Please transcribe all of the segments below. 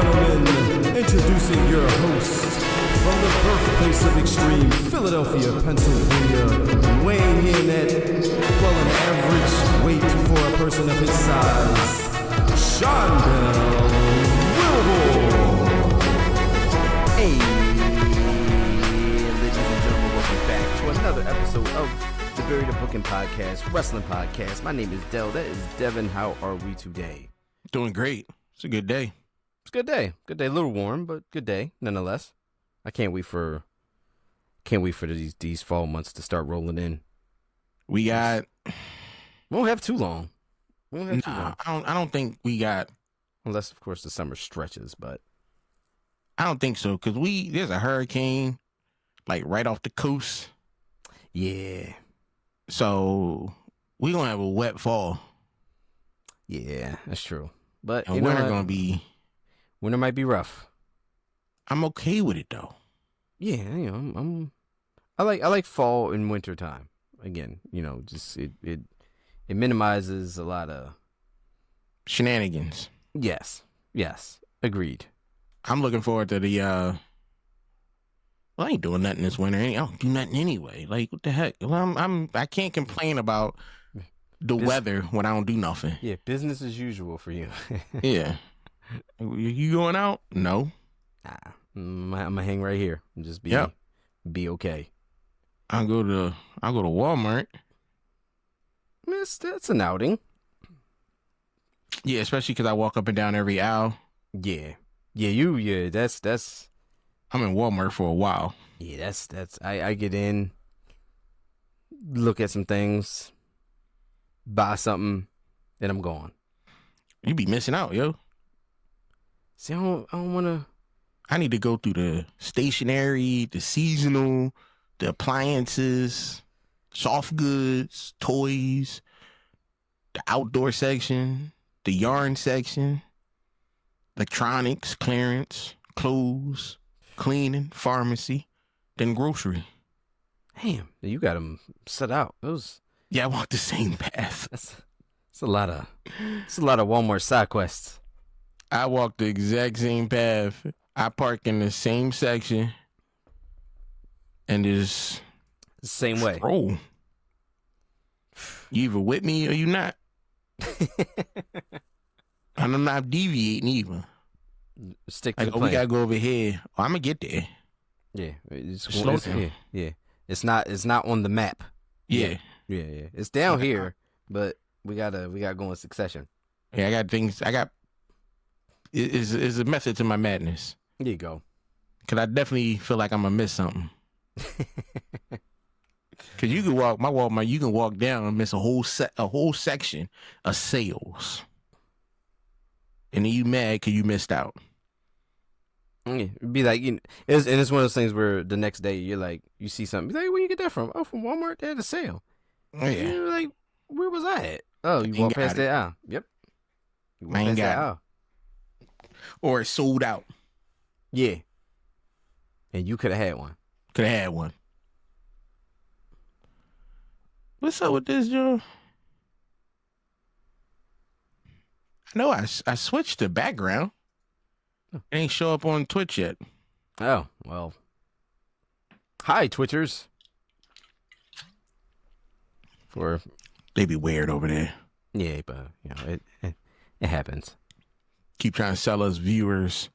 gentlemen, introducing your host from the birthplace of extreme, Philadelphia, Pennsylvania, weighing in at, well, an average weight for a person of his size, Sean Bell Wilbur. Hey, ladies and gentlemen, welcome back to another episode of the Buried the Booking Podcast, Wrestling Podcast. My name is Del. That is Devin. How are we today? Doing great. It's a good day. It's a good day. Good day. A little warm, but good day nonetheless. I can't wait for these fall months to start rolling in. We won't have too long. I don't think we got. Unless, of course, the summer stretches, but I don't think so, because there's a hurricane like right off the coast. Yeah. So we're gonna have a wet fall. Yeah, that's true. But and winter might be rough. I'm okay with it though. Yeah, I like fall and winter time. Again, just it minimizes a lot of shenanigans. Yes, agreed. I'm looking forward to the I ain't doing nothing this winter. I don't do nothing anyway. Like, what the heck? Well, I can't complain about the weather when I don't do nothing. Yeah, business as usual for you. Yeah. You going out? No. Nah, I'm gonna hang right here and just be okay. I'll go to Walmart. That's an outing. Yeah, especially because I walk up and down every aisle. Yeah. That's. I'm in Walmart for a while. Yeah, that's. I get in, look at some things, buy something, then I'm gone. You be missing out, yo. See, I don't want to. I need to go through the stationery, the seasonal, the appliances, soft goods, toys, the outdoor section, the yarn section, electronics, clearance, clothes, cleaning, pharmacy, then grocery. Damn, you got them set out. Yeah, I walk the same path. It's a lot of Walmart side quests. I walk the exact same path. I park in the same section and just same way. Roll. You either with me or you not. And I'm not deviating either. Stick to the plan. We gotta go over here. Oh, I'm gonna get there. Yeah, slow down. Yeah, it's not on the map. Yeah. It's down here, but we gotta go in succession. Yeah, I got things. It's a method to my madness. There you go. Cause I definitely feel like I'm gonna miss something. Cause you can walk my Walmart. You can walk down and miss a whole section of sales, and then you mad cause you missed out. Yeah, it'd be like, it's one of those things where the next day you're like, you see something, be like, where you get that from? Oh, from Walmart. They had a sale. Oh, yeah. And you're like, where was I at? Oh, you walk past that aisle. Yep. I ain't got it. Or it's sold out. Yeah. And you could have had one. Could have had one. What's up with this, Joe? I know I switched the background. It ain't show up on Twitch yet. Oh, well. Hi, Twitchers. They be weird over there. Yeah, but, it happens. Keep trying to sell us viewers.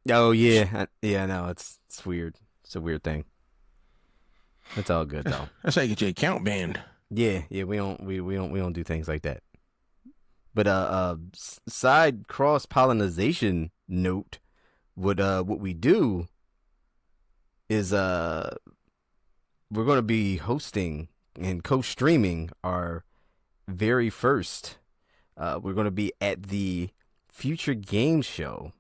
Oh, yeah. I know. It's weird. It's a weird thing. It's all good, though. That's how you get your account banned. Yeah, we don't do things like that. But side cross-pollination note, what we do is we're going to be hosting and co-streaming our very first. We're going to be at the Future Games Show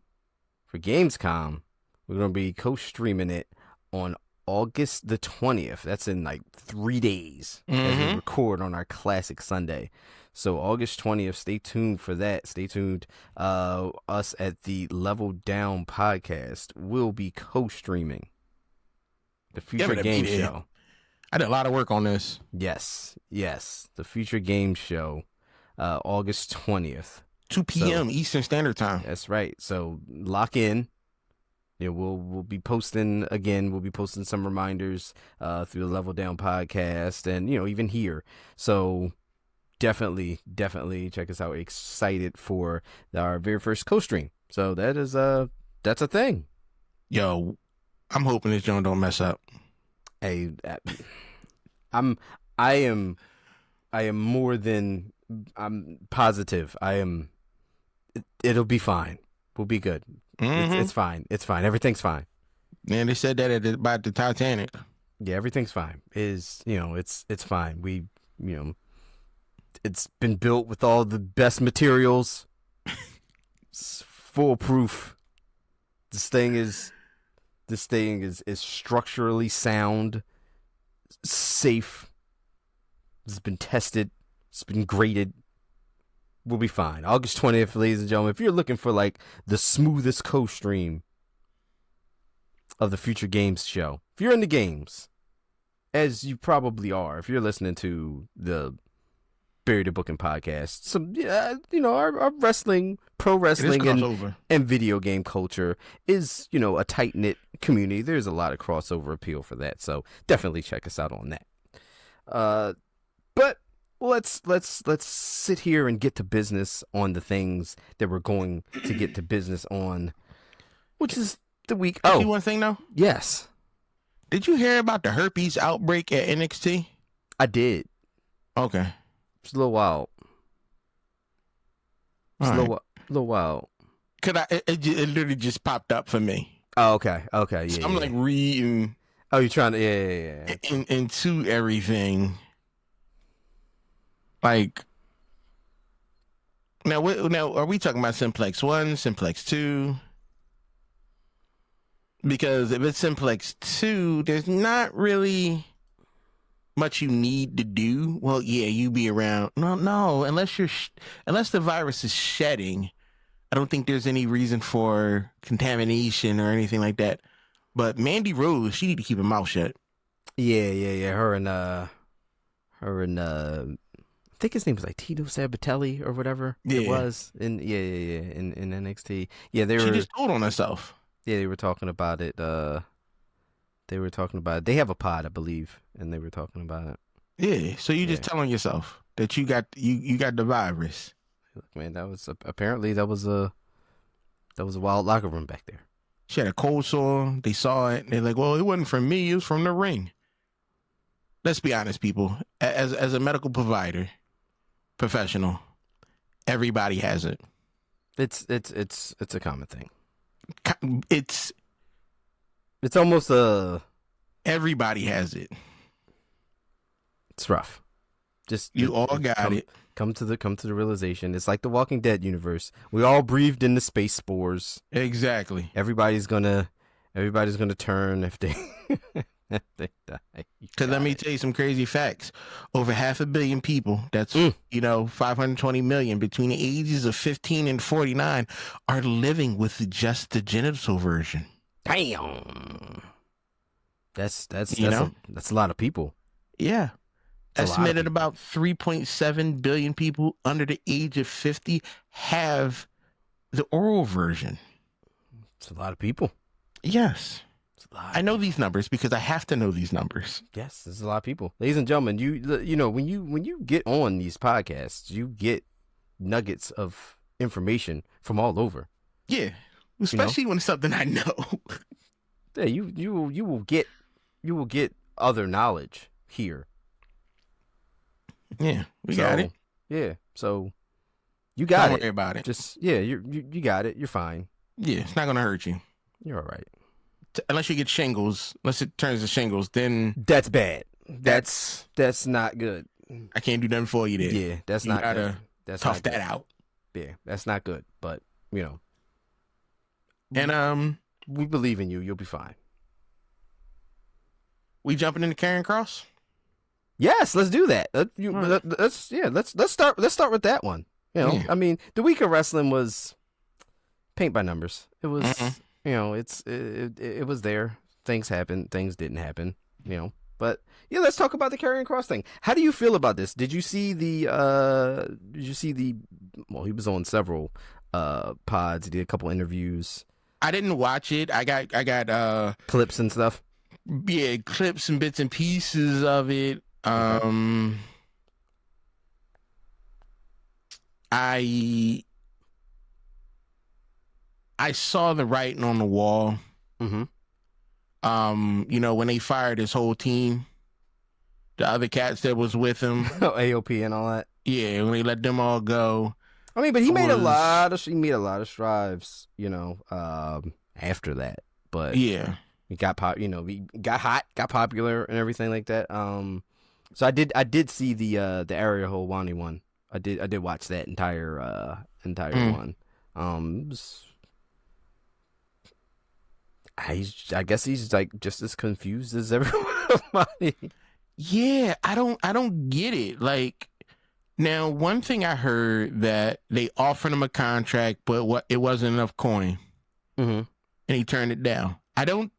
for Gamescom. We're going to be co-streaming it on August the 20th. That's in like 3 days as we record on our classic Sunday. So August 20th, stay tuned for that. Stay tuned. Us at the Level Down podcast will be co-streaming the Future Game Show. I did a lot of work on this. Yes. The Future Game Show, August 20th. 2 p.m. Eastern Standard Time. That's right. So lock in. Yeah, we'll be posting again. We'll be posting some reminders through the Level Down podcast, and even here. So definitely check us out. We're excited for our very first co-stream. So that's a thing. Yo, I'm hoping this joint don't mess up. Hey, I am positive. It'll be fine. We'll be good. It's fine. It's fine. Everything's fine. Man, they said that about the Titanic. Yeah, everything's fine. It's fine. It's been built with all the best materials. It's foolproof. This thing is structurally sound, safe. It's been tested. It's been graded. We'll be fine. August 20th, ladies and gentlemen. If you're looking for like the smoothest co-stream of the Future Games show, if you're in the games, as you probably are, if you're listening to the Buried in Booking podcast, our wrestling, pro wrestling, and video game culture is, a tight knit community. There's a lot of crossover appeal for that, so definitely check us out on that. But let's sit here and get to business on the things that we're going to get to business on, which is the week. Oh, one thing though. Yes. Did you hear about the herpes outbreak at NXT? I did. Okay. It's a little wild. A little wild. It literally just popped up for me. Oh, okay. Yeah. So I'm like reading. Oh, you're trying to yeah. Into everything. Like now, are we talking about Simplex 1, Simplex 2? Because if it's Simplex 2, there's not really much you need to do. Well, yeah, you be around. No, unless the virus is shedding, I don't think there's any reason for contamination or anything like that. But Mandy Rose, she need to keep her mouth shut. Yeah. Her and I think his name was like Tito Sabatelli or whatever it was in NXT. Yeah, she just told on herself. Yeah, they were talking about it. They have a pod, I believe, and they were talking about it. Yeah, so you just telling yourself that you got the virus. Look, man, that was a wild locker room back there. She had a cold sore. They saw it. They're like, well, it wasn't from me. It was from the ring. Let's be honest, people. As a medical provider, professional, everybody has it. It's a common thing. It's almost everybody has it. It's rough. You all got it. Come to the realization. It's like the Walking Dead universe. We all breathed in the space spores. Exactly. Everybody's gonna turn if they if they die. Because let me tell you some crazy facts. Over 500 million people, that's 520 million between the ages of 15 and 49 are living with just the genital version. Damn. That's a lot of people. Yeah. Estimated about 3.7 billion people under the age of 50 have the oral version. It's a lot of people. Yes. I know these numbers because I have to know these numbers. Yes, there's a lot of people. Ladies and gentlemen, when you get on these podcasts, you get nuggets of information from all over. Yeah. Especially when it's something I know. Yeah, you will get other knowledge here. Yeah, we got it. Yeah, so you got it. Don't worry about it. Just you got it. You're fine. Yeah, it's not gonna hurt you. You're all right. Unless you get shingles, unless it turns to shingles, then that's bad. That's not good. I can't do nothing for you there. Yeah, that's not good. That's tough that out. Yeah, that's not good. But and we believe in you. You'll be fine. We jumping into Karrion Kross? Yes, let's do that. Let's start with that one. I mean, the week of wrestling was paint by numbers. It was, it was there. Things happened. Things didn't happen. But let's talk about the Karrion Kross thing. How do you feel about this? Did you see the he was on several pods. He did a couple interviews. I didn't watch it. I got Clips and stuff. Yeah, clips and bits and pieces of it. I saw the writing on the wall. Mm-hmm. When they fired his whole team, the other cats that was with him, AOP and all that. yeah, when they let them all go. I mean, but he made a lot of strides, after that. But yeah, he got he got hot, got popular, and everything like that. So I did see the Ariel Helwani one. I did watch that entire one. I guess he's like just as confused as everybody. Yeah, I don't get it. Like, now, one thing I heard that they offered him a contract, but it wasn't enough coin, Mm-hmm. and he turned it down. I don't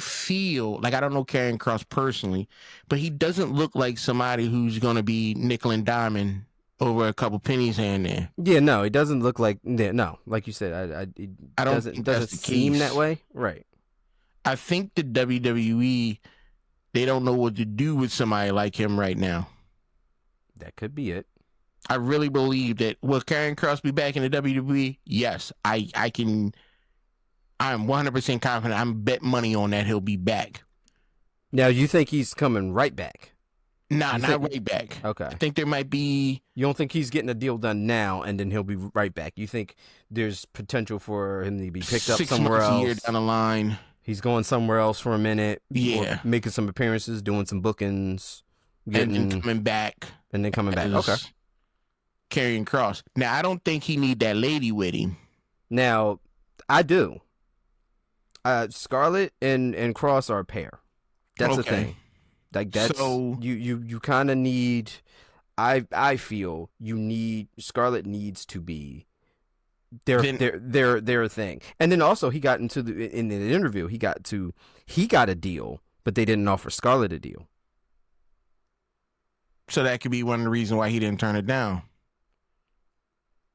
feel like, I don't know Karrion Kross personally, but he doesn't look like somebody who's gonna be nickel and diming over a couple pennies here and there. Yeah, no, it doesn't look like. No, like you said, I don't think doesn't that's the seem case. that way, right? I think the WWE, they don't know what to do with somebody like him right now. That could be it. I really believe that. Will Karrion Kross be back in the WWE? Yes, I can. I'm 100% confident. I'm bet money on that he'll be back. Now, you think he's coming right back? Nah, not right back. Okay. I think there might be. You don't think he's getting a deal done now and then he'll be right back? You think there's potential for him to be picked up 6 somewhere months, else? a year down the line. He's going somewhere else for a minute. Yeah. Or making some appearances, doing some bookings, And then coming back. And then coming back. as Okay. Karrion Kross. Now, I don't think he need that lady with him. Now, I do. Scarlett and Cross are a pair. That's the thing. Like, that's So- you kind of need. I feel you need. Scarlett needs to be their thing. And then also he got into in the interview he got a deal, but they didn't offer Scarlett a deal. So that could be one of the reasons why he didn't turn it down.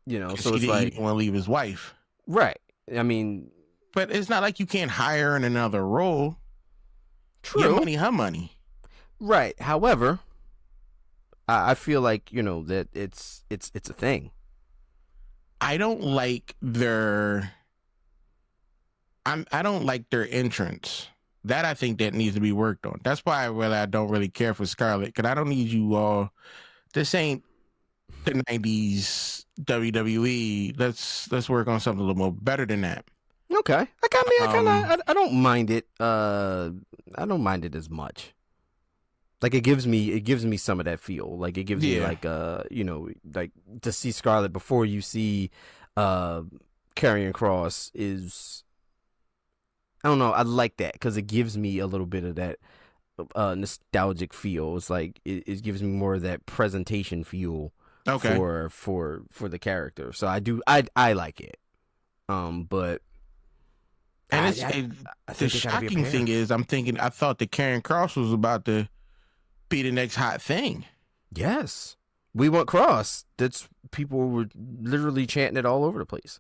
So he it's like, didn't want to leave his wife. right. I mean, But it's not like you can't hire her in another role. true. Your money, her money. Right. However, I feel like that it's a thing. I don't like their. I don't like their entrance. That I think that needs to be worked on. That's why I don't really care for Scarlett, because I don't need you all. This ain't the '90s WWE. Let's work on something a little more better than that. Okay. I don't mind it. I don't mind it as much. Like, it gives me some of that feel. Like, it gives me like like to see Scarlett before you see Karrion Kross is. I don't know. I like that because it gives me a little bit of that nostalgic feel. It's like it gives me more of that presentation feel. Okay. For the character. So I like it. But. And the shocking thing is, I thought that Karrion Kross was about to be the next hot thing. Yes. We want Cross. People were literally chanting it all over the place.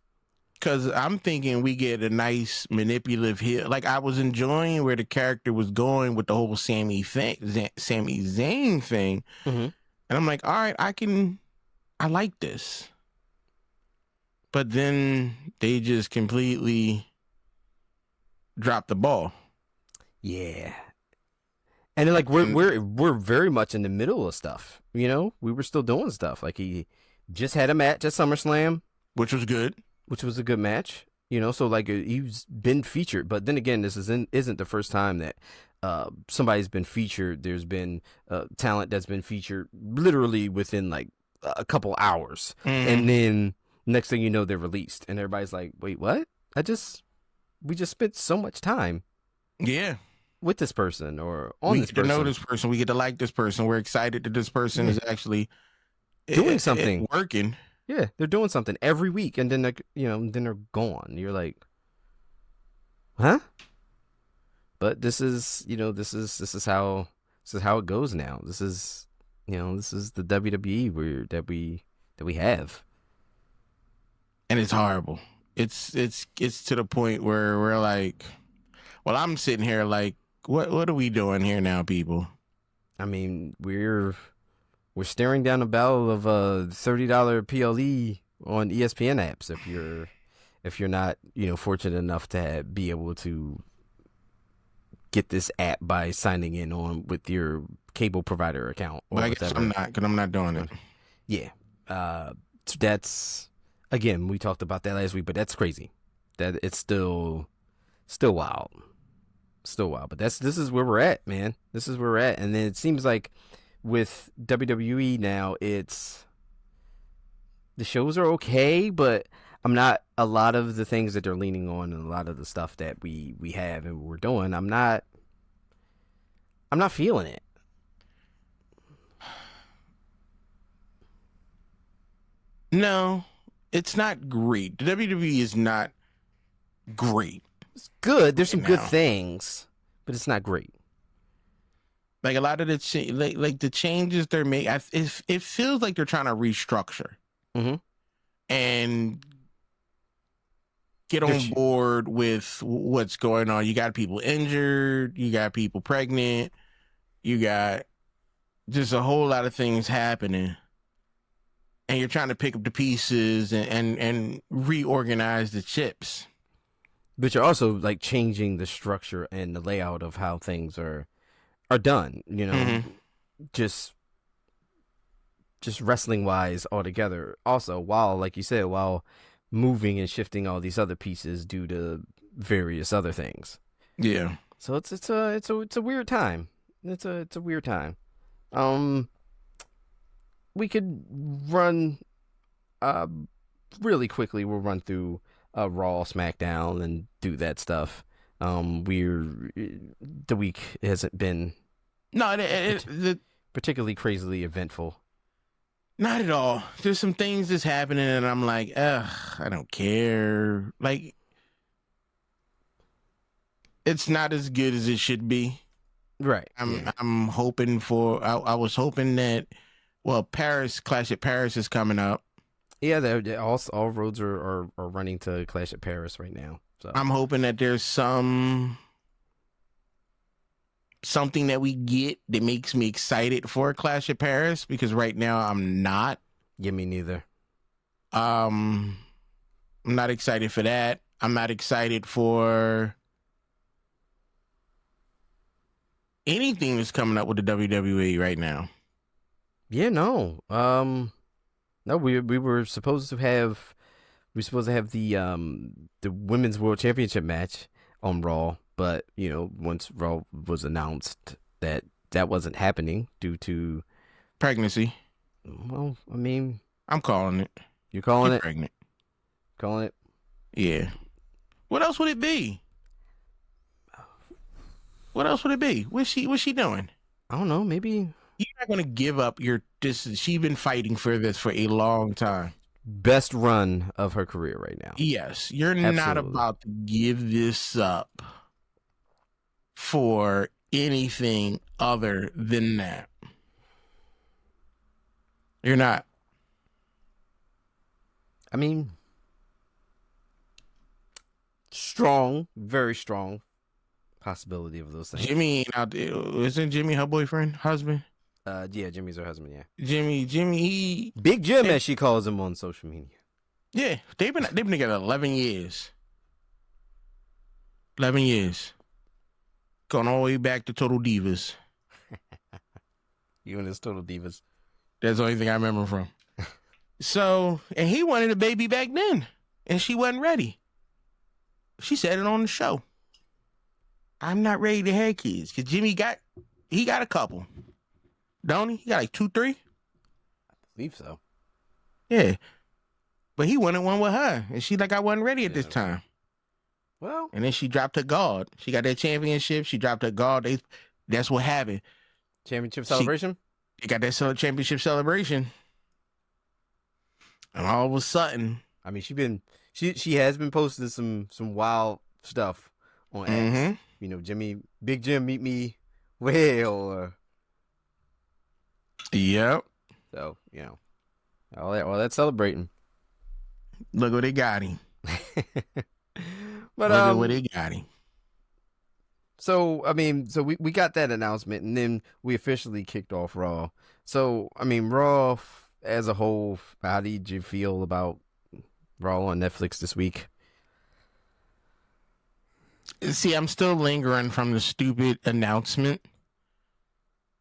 Because I'm thinking we get a nice manipulative heel. Like, I was enjoying where the character was going with the whole Sami Zayn thing. Mm-hmm. And I'm like, all right, I like this. But then they just completely dropped the ball. Yeah. And then, like, we're very much in the middle of stuff. We were still doing stuff. Like, he just had a match at SummerSlam, Which was good. which was a good match. So like he's been featured. But then again, this isn't the first time that somebody's been featured. There's been talent that's been featured literally within like a couple hours, and then next thing you know, they're released, and everybody's like, "Wait, what? We just spent so much time, with this person or on this person. We get to know this person. We get to like this person. We're excited that this person is actually doing something, working." Yeah, they're doing something every week, and then they're gone. You're like, huh? But this is how it goes now. This is the WWE that we have. and it's horrible. It's to the point where we're like, well, I'm sitting here like, what are we doing here now, people? I mean, we're staring down a barrel of $30 PLE on ESPN apps if you're not, fortunate enough to be able to get this app by signing in on with your cable provider account. But I guess I'm not, because I'm not doing it. Yeah. So that's, again, we talked about that last week, but that's crazy. That it's still wild. Still wild. But this is where we're at, man. This is where we're at. And then it seems like with WWE now, the shows are okay, but I'm not, a lot of the things that they're leaning on and a lot of the stuff that we have and we're doing, I'm not feeling it. No, it's not great. The WWE is not great. It's good. There's some good things, but it's not great. Like a lot of the like the changes they're making, it feels like they're trying to restructure and get on board with what's going on. You got people injured, you got people pregnant, you got just a whole lot of things happening, and you're trying to pick up the pieces and reorganize the chips. But you're also like changing the structure and the layout of how things are done, just wrestling wise altogether. Also, while, like you said, while moving and shifting all these other pieces due to various other things. Yeah. So it's a weird time. It's a weird time. We could run really quickly. We'll run through Raw, SmackDown, and do that stuff. The week hasn't been particularly crazily eventful. Not at all. There's some things that's happening, and I'm like, ugh, I don't care. Like, it's not as good as it should be. Right. I'm hoping for. I was hoping that, well, Clash at Paris is coming up. Yeah, all roads are running to Clash at Paris right now. So I'm hoping that there's something that we get that makes me excited for Clash at Paris, because right now I'm not. Yeah, me neither. I'm not excited for that. I'm not excited for anything that's coming up with the WWE right now. Yeah, no. No, we were supposed to have the Women's World Championship match on Raw, but once Raw was announced that wasn't happening due to pregnancy. Well, I mean, I'm calling it. You're calling it? Pregnant. Calling it? Yeah. What else would it be? What else would it be? What's she doing? I don't know. Maybe you're not gonna give up she's been fighting for this for a long time. Best run of her career right now. Yes, you're not about to give this up for anything other than that. You're not. I mean, strong, very strong possibility of those things. Jimmy, isn't Jimmy her husband? Yeah, Jimmy's her husband. Yeah, Jimmy, Big Jim, as she calls him on social media. Yeah, they've been together 11 years. 11 years, going all the way back to Total Divas. You and his Total Divas. That's the only thing I remember from. So, and he wanted a baby back then, and she wasn't ready. She said it on the show. I'm not ready to have kids, because Jimmy got a couple. Don't he? He got like 2, 3? I believe so. Yeah. But he wanted one with her. And she like, I wasn't ready at this time. Well. And then she dropped her guard. She got that championship. She dropped her guard. That's what happened. Championship celebration? They got that championship celebration. And all of a sudden. I mean, she has been posting some wild stuff on X. Big Jim, meet me where, or... Yep. So, all that celebrating. Look what they got him. But Look at what they got him. So I mean, so we got that announcement, and then we officially kicked off Raw. So I mean, Raw as a whole, how did you feel about Raw on Netflix this week? See, I'm still lingering from the stupid announcement.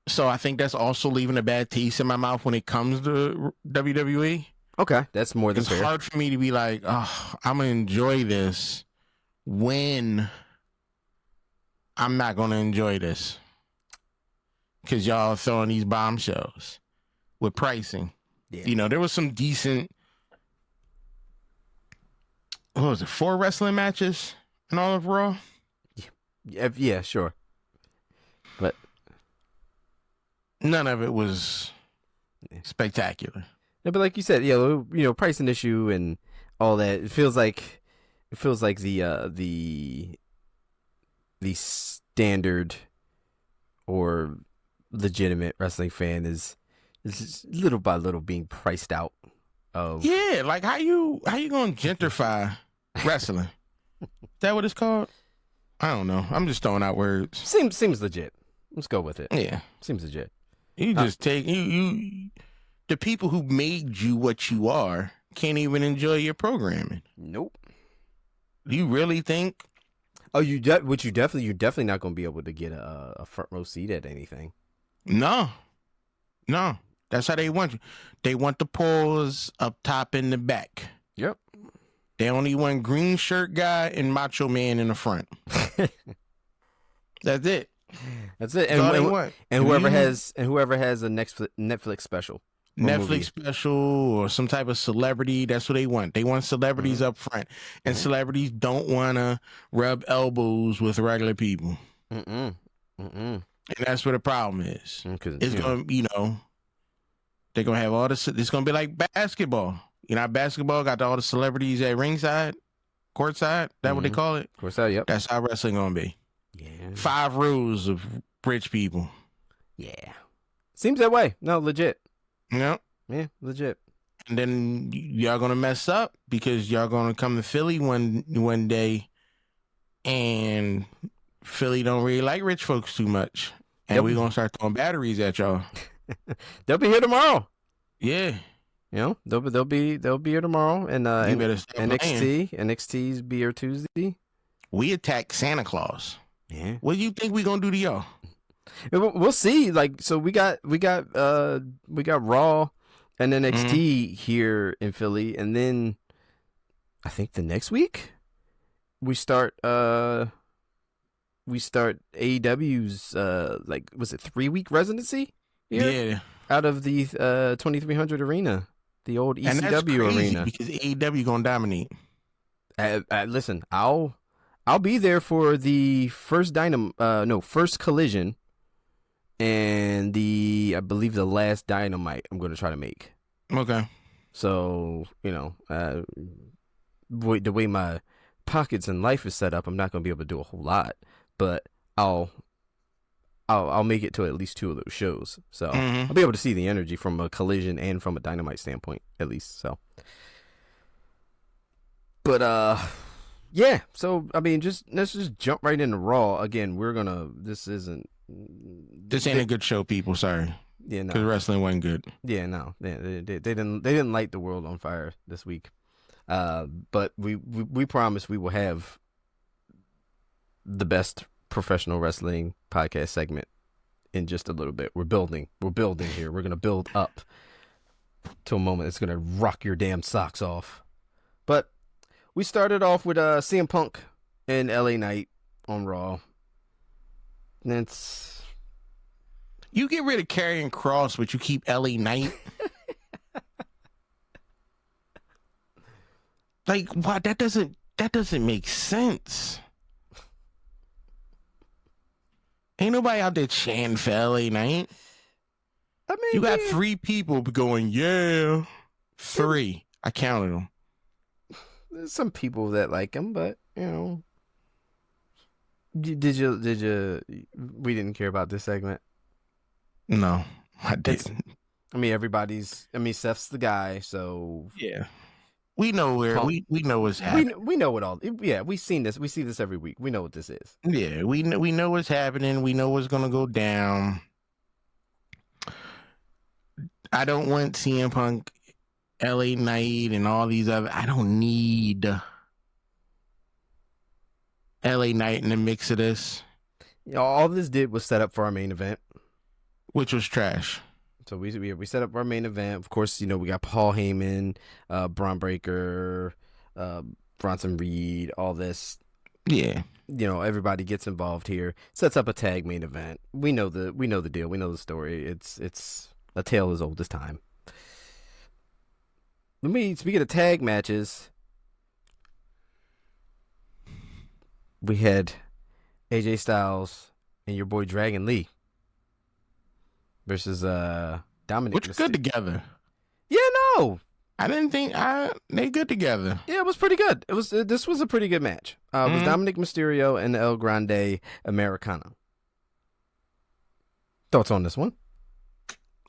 So I think that's also leaving a bad taste in my mouth when it comes to WWE. Okay, that's more than fair. It's hard for me to be like, oh, I'm going to enjoy this when I'm not going to enjoy this. Because y'all are throwing these bombshells with pricing. Yeah. You know, there was some decent, what was it, 4 wrestling matches in all of Raw? Yeah, sure. But none of it was spectacular. Yeah, but like you said, pricing issue and all that. It feels like the standard or legitimate wrestling fan is little by little being priced out of. Yeah, like how you gonna gentrify wrestling? Is that what it's called? I don't know. I'm just throwing out words. Seems legit. Let's go with it. Yeah, seems legit. You just take you. The people who made you what you are can't even enjoy your programming. Nope. Do you really think? Oh, you're definitely not going to be able to get a front row seat at anything. No. That's how they want you. They want the pause up top and the back. Yep. They only want green shirt guy and Macho Man in the front. That's it. That's it. And whoever has a Netflix special. Netflix special or some type of celebrity. That's what they want. They want celebrities up front. And celebrities don't want to rub elbows with regular people. And that's where the problem is. It's going to, they're going to have all this. It's going to be like basketball. Basketball got all the celebrities at ringside, courtside. That what they call it? Courtside, yep. That's how wrestling going to be. Yeah. 5 rows of rich people. Yeah. Seems that way. No, legit. Yep. Yeah, legit. And then y'all gonna mess up because y'all gonna come to Philly one day, and Philly don't really like rich folks too much, and we gonna start throwing batteries at y'all. They'll be here tomorrow. Yeah. They'll be here tomorrow, and NXT's be here Tuesday. We attack Santa Claus. Yeah. What do you think we gonna do to y'all? We'll see. Like, so we got Raw and NXT here in Philly, and then I think the next week we start AEW's was it 3-week residency here? Yeah. Out of the 2300 arena, the old ECW and that's crazy arena, because AEW gonna dominate. Listen, I'll be there for the first Collision. And I believe the last Dynamite I'm going to try to make. Okay. So, the way my pockets and life is set up, I'm not going to be able to do a whole lot, but I'll make it to at least 2 of those shows. So I'll be able to see the energy from a Collision and from a Dynamite standpoint, at least. So, but yeah. So I mean, let's just jump right into Raw again. This ain't a good show, people. Sorry. Yeah, no. Because wrestling wasn't good. Yeah, no. They didn't light the world on fire this week. But we promise we will have the best professional wrestling podcast segment in just a little bit. We're building here. We're gonna build up to a moment that's gonna rock your damn socks off. But we started off with CM Punk and LA Knight on Raw. You get rid of Karrion Kross, but you keep LA Knight. Like, wow, that doesn't make sense. Ain't nobody out there chanting for LA Knight. I mean, you got 3 people going, yeah. 3. I counted them. There's some people that like him, but Did you? We didn't care about this segment. No, I didn't. I mean, Seth's the guy, so yeah. We know where Punk. we know what's happening. We know it all. Yeah, we've seen this. We see this every week. We know what this is. Yeah, we know what's happening. We know what's gonna go down. I don't want CM Punk, LA Knight, and all these other. I don't need LA Knight in the mix of this, You know, all this did was set up for our main event. which was trash. So we set up our main event. Of course, you know, we got Paul Heyman, Braun Breaker, Bronson Reed, all this. Yeah, You know, everybody gets involved here. Sets up a tag main event. We know the deal. We know the story. It's a tale as old as time. Speaking of tag matches, we had AJ Styles and your boy Dragon Lee versus Dominic. which good together. Yeah, no. I didn't think they good together. Yeah, it was pretty good. This was a pretty good match. It was Dominic Mysterio and El Grande Americano. Thoughts on this one?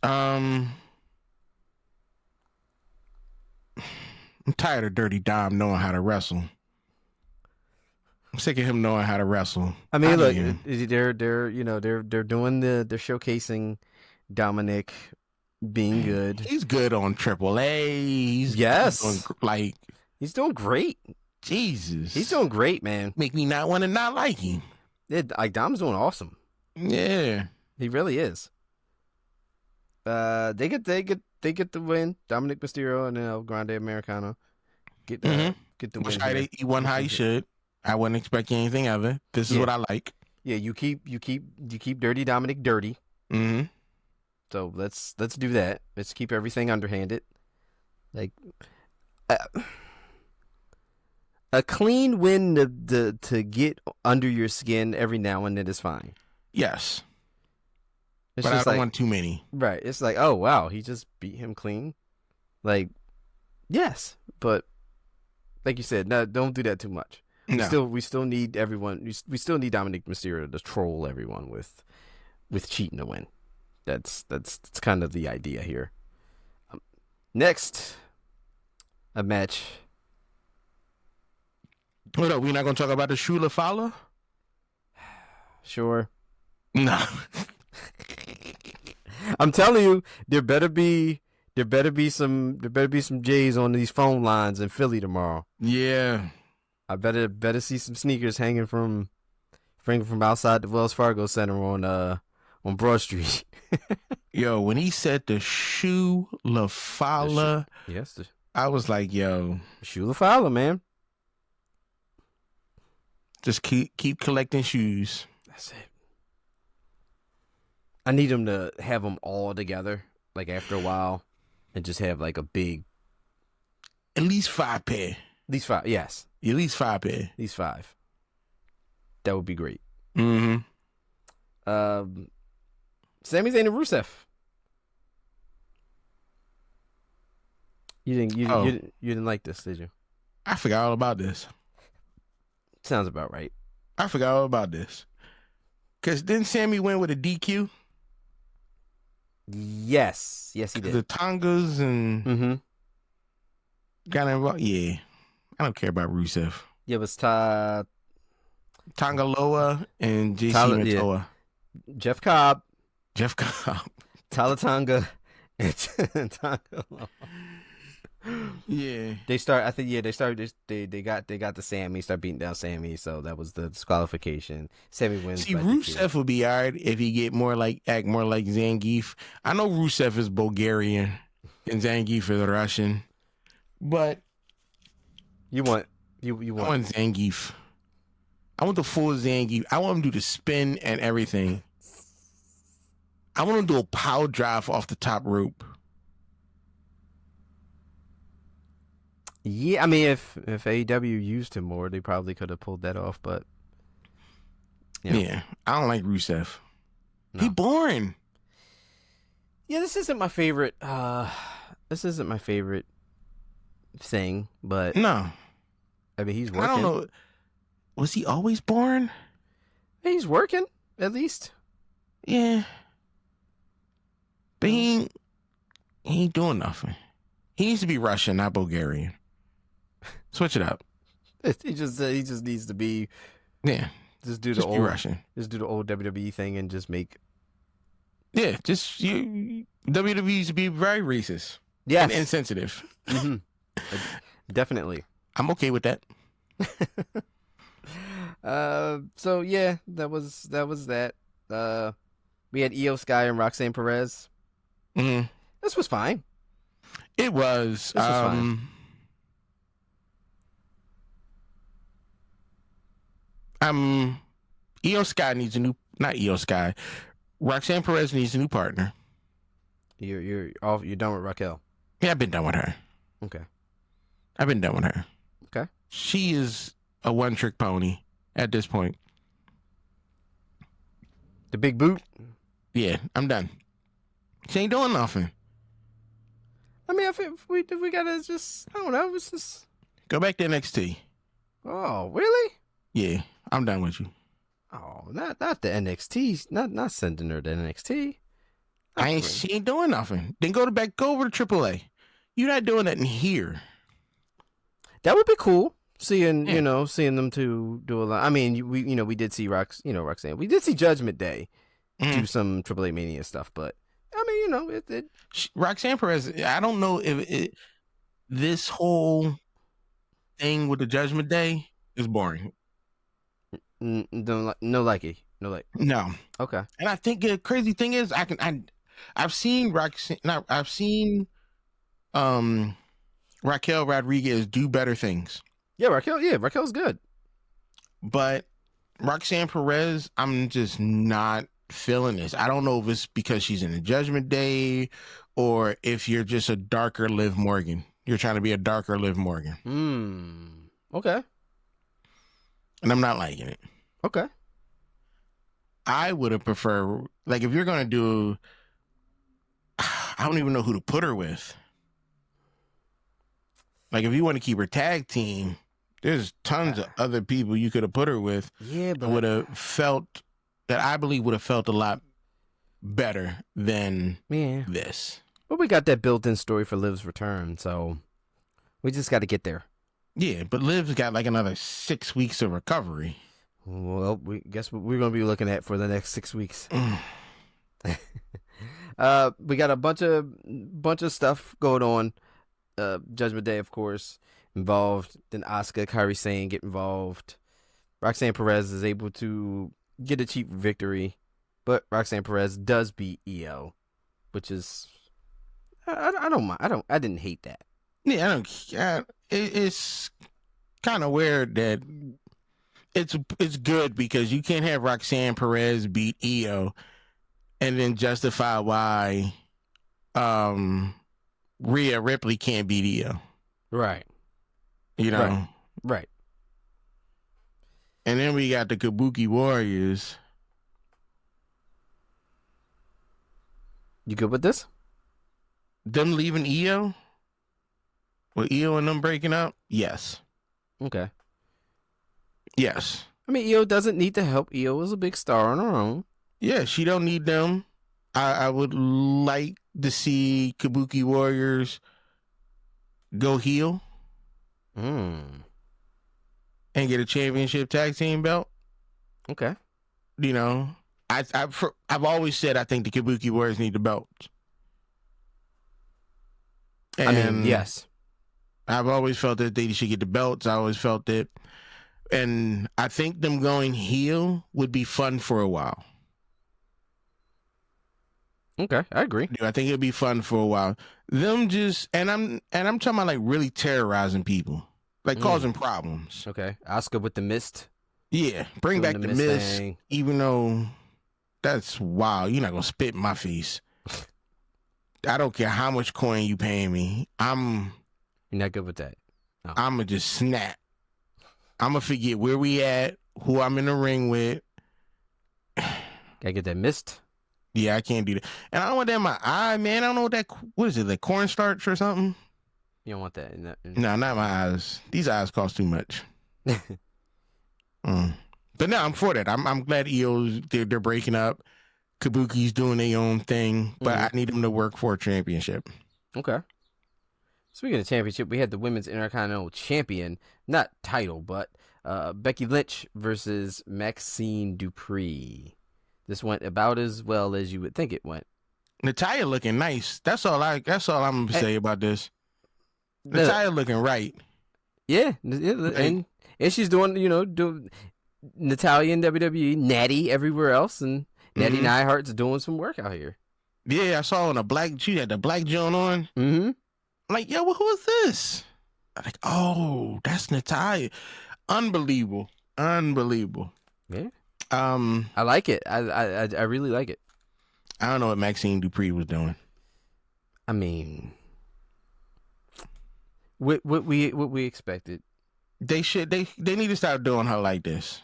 I'm tired of Dirty Dom knowing how to wrestle. I'm sick of him knowing how to wrestle. I mean, look, Yeah. they're doing they're showcasing Dominic being good. He's good on AAA. Yes. He's doing, He's doing great. Jesus. He's doing great, man. Make me not want to not like him. Dom's doing awesome. Yeah. He really is. They get the win. Dominic Mysterio and El Grande Americano get the win. Here. He won how he should. I wasn't expecting anything other. This is what I like. Yeah, you keep Dirty Dominic dirty. Mm-hmm. So let's do that. Let's keep everything underhanded. Like a clean win to get under your skin every now and then is fine. Yes. It's but just I don't want too many. Right. It's like, oh wow, he just beat him clean. Like, yes, but like you said, no, don't do that too much. No. We still need everyone. We still need Dominic Mysterio to troll everyone with cheating to win. That's kind of the idea here. Next, a match. What up? We're not gonna talk about the Shula Fowler? Sure. No. I'm telling you, there better be some J's on these phone lines in Philly tomorrow. Yeah. I better see some sneakers hanging from outside the Wells Fargo Center on Broad Street. Yo, when he said the Shula Fowler, Yes, I was like, yo, Shula Fowler, man. just keep collecting shoes. That's it. I need him to have them all together, like after a while, and just have like a big. At least 5 pair. At least 5, yes. At least 5 pair. At least 5. That would be great. Mm-hmm. Sami Zayn and Rusev. You didn't like this, did you? I forgot all about this. Sounds about right. I forgot all about this. Because didn't Sammy win with a DQ? Yes, he did. The Tongas and got involved. Yeah. I don't care about Rusev. Yeah, it was Tonga Loa and JC Matoa. Jeff Cobb, Tyler Tonga, and Tonga. Yeah. They got the Sammy, start beating down Sammy, so that was the disqualification. Sammy wins. See, Rusev would be alright if he act more like Zangief. I know Rusev is Bulgarian and Zangief is Russian, but you want I want Zangief. I want the full Zangief. I want him to do the spin and everything. I want him to do a power drive off the top rope. Yeah, I mean, if AEW used him more, they probably could have pulled that off. But yeah, I don't like Rusev. No. He boring. Yeah, this isn't my favorite. Thing, but no. I mean, he's working. I don't know. Was he always boring? He's working at least. Yeah, but he ain't doing nothing. He needs to be Russian, not Bulgarian. Switch it up. He just needs to be Yeah. just do the Just be old Russian. just do the old WWE thing and just make Yeah. Just WWE used to be very racist yes and insensitive. definitely. I'm okay with that. So yeah, that was that. We had Io Sky and Roxanne Perez. Mm-hmm. This was fine. It was. This was fine. Io Sky needs a new. Not Io Sky. Roxanne Perez needs a new partner. You're done with Raquel. Yeah, I've been done with her. Okay. I've been done with her. Okay. She is a one-trick pony at this point. The big boot. Yeah, I'm done. She ain't doing nothing. I mean, if we gotta just, I don't know, it's just. Go back to NXT. Oh, really? Yeah, I'm done with you. Oh, not the NXT. Not sending her to NXT. She ain't doing nothing. Then go over to AAA. You're not doing nothing here. That would be cool. Seeing them to do a lot. I mean, we did see Roxanne. We did see Judgment Day do some AAA Mania stuff, but I mean, Roxanne Perez. I don't know if this whole thing with the Judgment Day is boring. No likey. No. Okay. And I think the crazy thing is, I've seen Roxanne. I've seen Raquel Rodriguez do better things. Yeah, Raquel's good. But Roxanne Perez, I'm just not feeling this. I don't know if it's because she's in the Judgment Day or if you're just a darker Liv Morgan. You're trying to be a darker Liv Morgan. Okay. And I'm not liking it. Okay. I would have preferred, like, if you're going to do, I don't even know who to put her with. Like, if you want to keep her tag team, there's tons of other people you could have put her with. Yeah, but I believe would have felt a lot better than this. But we got that built-in story for Liv's return, so we just got to get there. Yeah, but Liv's got like another 6 weeks of recovery. Well, guess what we're going to be looking at for the next 6 weeks. We got a bunch of stuff going on. Judgment Day, of course, involved. Then Asuka, Kairi Sane get involved. Roxanne Perez is able to get a cheap victory, but Roxanne Perez does beat Io, which is I don't mind. I didn't hate that. Yeah, it's kind of weird that it's good because you can't have Roxanne Perez beat Io and then justify why Rhea Ripley can't beat Io. Right. You know? Right. And then we got the Kabuki Warriors. You good with this? Them leaving Io? With Io and them breaking up? Yes. Okay. Yes. I mean, Io doesn't need the help. Io is a big star on her own. Yeah, she don't need them. I would like to see Kabuki Warriors go heel and get a championship tag team belt. Okay. You know, I've always said I think the Kabuki Warriors need the belts. And I mean, yes. I've always felt that they should get the belts. I always felt that. And I think them going heel would be fun for a while. Okay, I agree. I think it'd be fun for a while. Them just and I'm talking about like really terrorizing people, like causing problems. Okay, Asuka with the mist. Yeah, bring back the mist. Even though that's wild, you're not gonna spit in my face. I don't care how much coin you paying me. You're not good with that. No. I'm gonna just snap. I'm gonna forget where we at, who I'm in the ring with. Gotta get that mist. Yeah, I can't do that. And I don't want that in my eye, man. I don't know what is it, like cornstarch or something? You don't want that in that. No, not my eyes. These eyes cost too much. But no, I'm for that. I'm glad EO's they're breaking up. Kabuki's doing their own thing, but I need them to work for a championship. Okay. Speaking of championship, we had the Women's Intercontinental Champion, not title, but Becky Lynch versus Maxine Dupree. This went about as well as you would think it went. Natalya looking nice. That's all I'm gonna say about this. Natalya looking right. Yeah, and she's doing, Natalya in WWE, Natty everywhere else, and Natty Neidhart's doing some work out here. Yeah, I saw she had the black joint on. Mm-hmm. I'm like, yo, well, who is this? I'm like, oh, that's Natalya. Unbelievable. Yeah. I like it. I really like it. I don't know what Maxine Dupree was doing. I mean, what we expected. They need to stop doing her like this.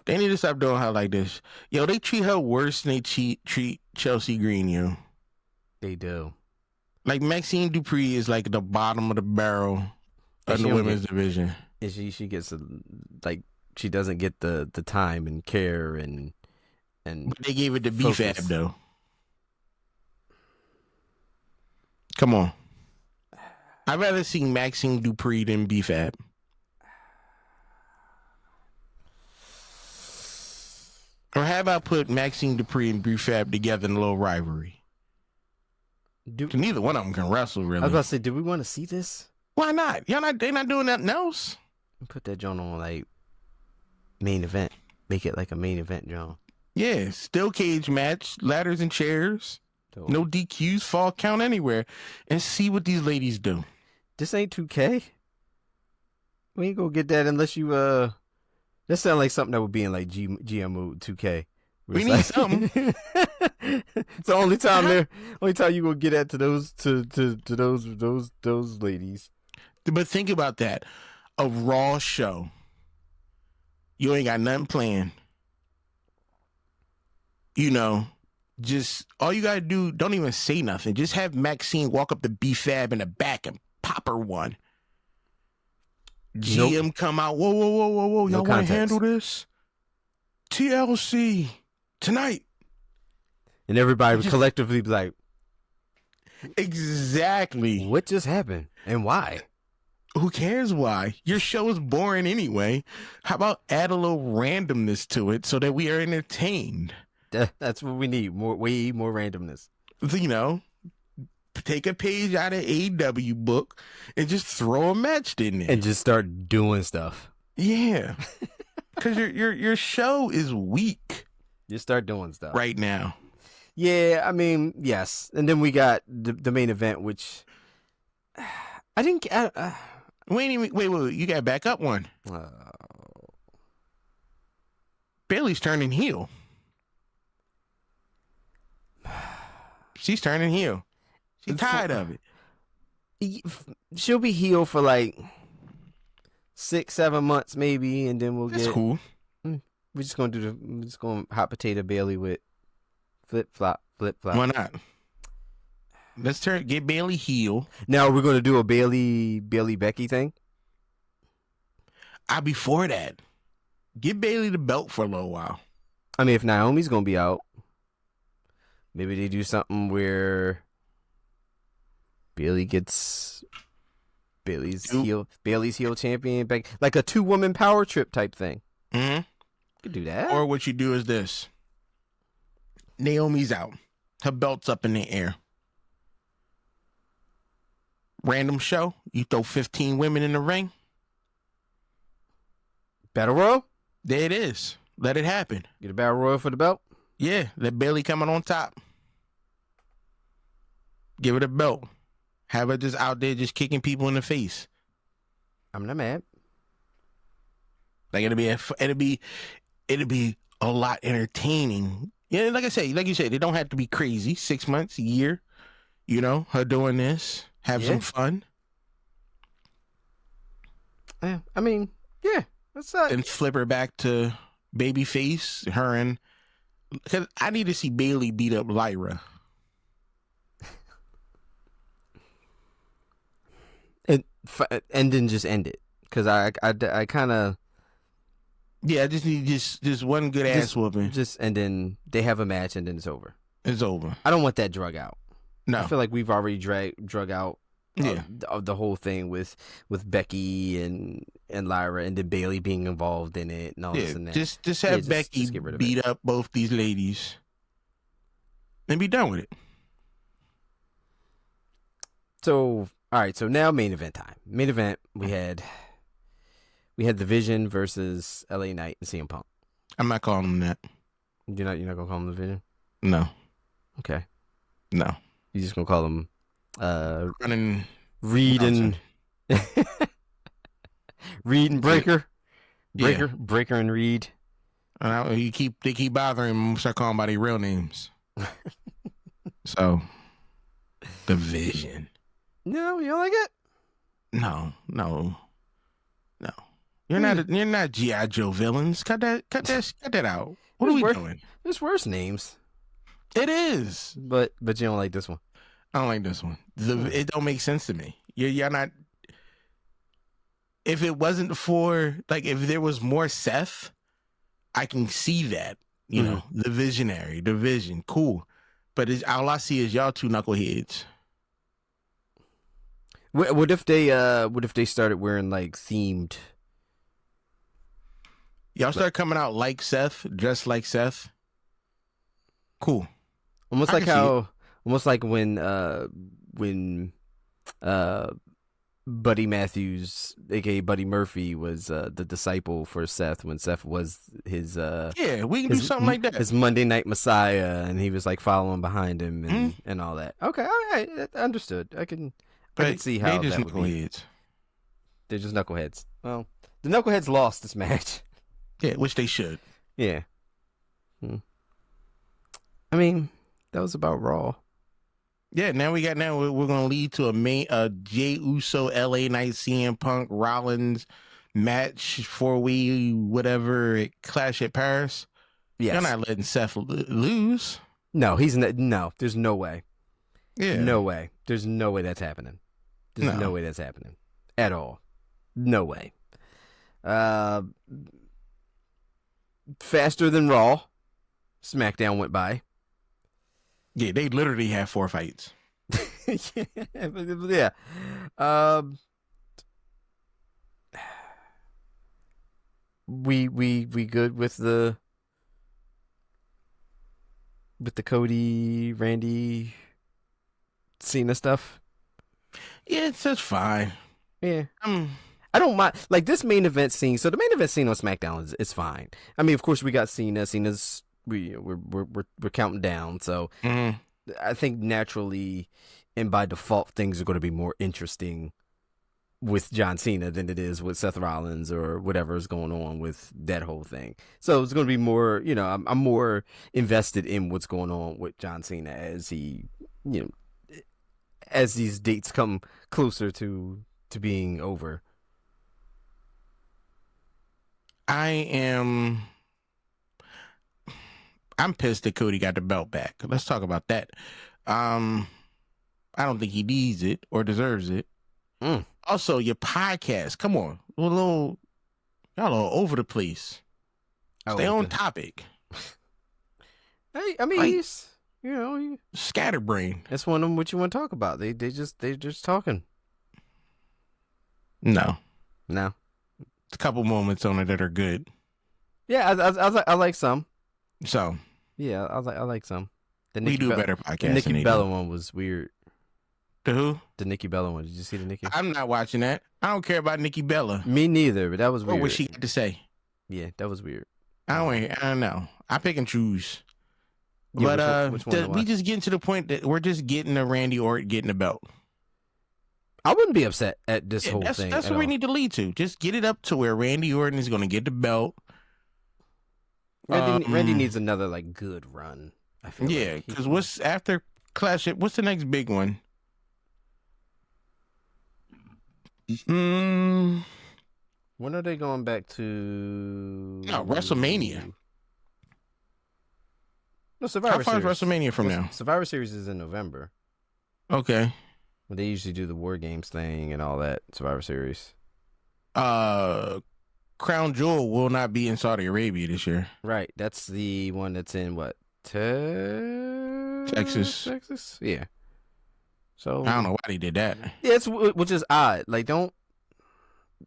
They need to stop doing her like this. Yo, they treat her worse than they treat Chelsea Green, yo. They do. Like, Maxine Dupree is like the bottom of the barrel of the women's division. And she gets she doesn't get the time and care and but they gave it to B-Fab though. Come on. I'd rather see Maxine Dupree than B-Fab. Or how about put Maxine Dupree and B-Fab together in a little rivalry? Neither one of them can wrestle, really. I was about to say, do we want to see this? Why not? They're not doing nothing else. Put that joint on like main event. Make it like a main event joint. Yeah, steel cage match, ladders and chairs, no DQs, fall count anywhere, and see what these ladies do. This ain't 2K. We ain't gonna get that unless you That sounds like something that would be in like GMO 2K. We need something. It's the only time you gonna get at to those ladies. But think about that. A Raw show. You ain't got nothing planned. Just all you gotta do, don't even say nothing. Just have Maxine walk up to B-Fab in the back and pop her one. GM come out. Whoa. Y'all want to handle this? TLC tonight. And everybody would collectively be like, exactly. What just happened? And why? Who cares why? Your show is boring anyway. How about add a little randomness to it so that we are entertained? That's what we need. Way more randomness. Take a page out of AEW book and just throw a match in there. And just start doing stuff. Yeah. Because your show is weak. Just start doing stuff. Right now. Yeah, I mean, yes. And then we got the main event, which I didn't... Wait, you got to back up one. Bayley's turning heel. She's turning heel. She's tired of it. She'll be heel for like 6-7 months maybe, and then That's cool. We're just gonna hot potato Bayley with flip flop. Why not? Let's get Bayley heel. Now we're gonna do a Bayley Becky thing. I'll be for that. Give Bayley the belt for a little while. I mean, if Naomi's gonna be out, maybe they do something where Bayley gets Bayley's heel champion back, like a 2-woman power trip type thing. Mm-hmm. You could do that. Or what you do is this: Naomi's out, her belt's up in the air. Random show, you throw 15 women in the ring. Battle Royal? There it is. Let it happen. Get a Battle Royal for the belt? Yeah, let Bayley coming on top. Give her the belt. Have her just out there just kicking people in the face. I'm not mad. Like it'll be a lot entertaining. Yeah, like you said, it don't have to be crazy. 6 months, a year. Her doing this. Have some fun. Yeah, I mean, yeah. That's that. And flip her back to babyface. Because I need to see Bayley beat up Lyra. And then just end it. Because I kind of... Yeah, I just need just one good ass whooping. And then they have a match and then it's over. It's over. I don't want that drug out. No. I feel like we've already drug out of the whole thing with Becky and Lyra, and then Bailey being involved in it and all this and that. Just have Becky just get rid of beat it. up both these ladies and be done with it. So, all right. So now main event time. Main event. We had The Vision versus LA Knight and CM Punk. I'm not calling them that. You're not gonna call them The Vision? No. Okay. No. You're just gonna call them Running Reed and Reed and Breaker. Breaker and Reed. They keep bothering him. I'm gonna start calling them by their real names. So, The Vision. No, you don't like it? No. You're not G.I. Joe villains. Cut that out. What are we doing? There's worse names. It is. But you don't like this one. I don't like this one. It don't make sense to me. You're not. If it wasn't for, like, if there was more Seth, I can see that. You know, the visionary, the vision, cool. But all I see is y'all two knuckleheads. What if they started wearing like themed? Y'all start coming out like Seth, dressed like Seth. Cool. Almost like when Buddy Matthews, aka Buddy Murphy, was the disciple for Seth when Seth was his we can do something like that. His Monday Night Messiah, and he was like following behind him and all that. Okay, all right, understood. I can see how they just that would be. knuckleheads. They're just knuckleheads. Well, the knuckleheads lost this match. Yeah, which they should. Yeah. I mean, that was about Raw. Yeah, we're gonna lead to a Jey Uso, LA Knight, CM Punk, Rollins match for Clash at Paris. Yes. You're not letting Seth lose. No, no. There's no way. Yeah. No way. There's no way that's happening. There's no way that's happening at all. No way. Faster than Raw, SmackDown went by. Yeah, they literally have 4 fights. Yeah. We good with the Cody, Randy, Cena stuff? Yeah, it's just fine. Yeah. I don't mind, like, this main event scene. So the main event scene on SmackDown is fine. I mean, of course, we got Cena. Cena's we're counting down. So I think naturally and by default, things are going to be more interesting with John Cena than it is with Seth Rollins or whatever is going on with that whole thing. So it's going to be more, I'm more invested in what's going on with John Cena as he, as these dates come closer to being over. I'm pissed that Cody got the belt back. Let's talk about that. I don't think he needs it or deserves it. Also, your podcast, come on, y'all are over the place. Stay on topic. Hey, I mean, he's scatterbrain. That's one of them. What you want to talk about? They're just talking. No. A couple moments on it that are good. Yeah, I like some. So yeah, I like some. We do a better podcast. The Nikki Bella one was weird. The who? The Nikki Bella one. Did you see the Nikki? I'm not watching that. I don't care about Nikki Bella. Me neither, but that was weird. What she got to say? Yeah, that was weird. I don't know. I pick and choose. Yeah, but which one we just getting to the point that we're just getting a Randy Orton getting the belt. I wouldn't be upset at this whole thing. That's what we need to lead to. Just get it up to where Randy Orton is going to get the belt. Randy needs another like good run. I feel. Yeah, because what's after Clash? What's the next big one? When are they going back to? No, WrestleMania. No, Survivor Series. How far is WrestleMania from now? Survivor Series is in November. Okay. Well, they usually do the War Games thing and all that. Survivor Series. Crown Jewel will not be in Saudi Arabia this year. Right. That's the one that's in what? Texas. Texas? Yeah. So I don't know why they did that. Yeah, which is odd. Like, don't.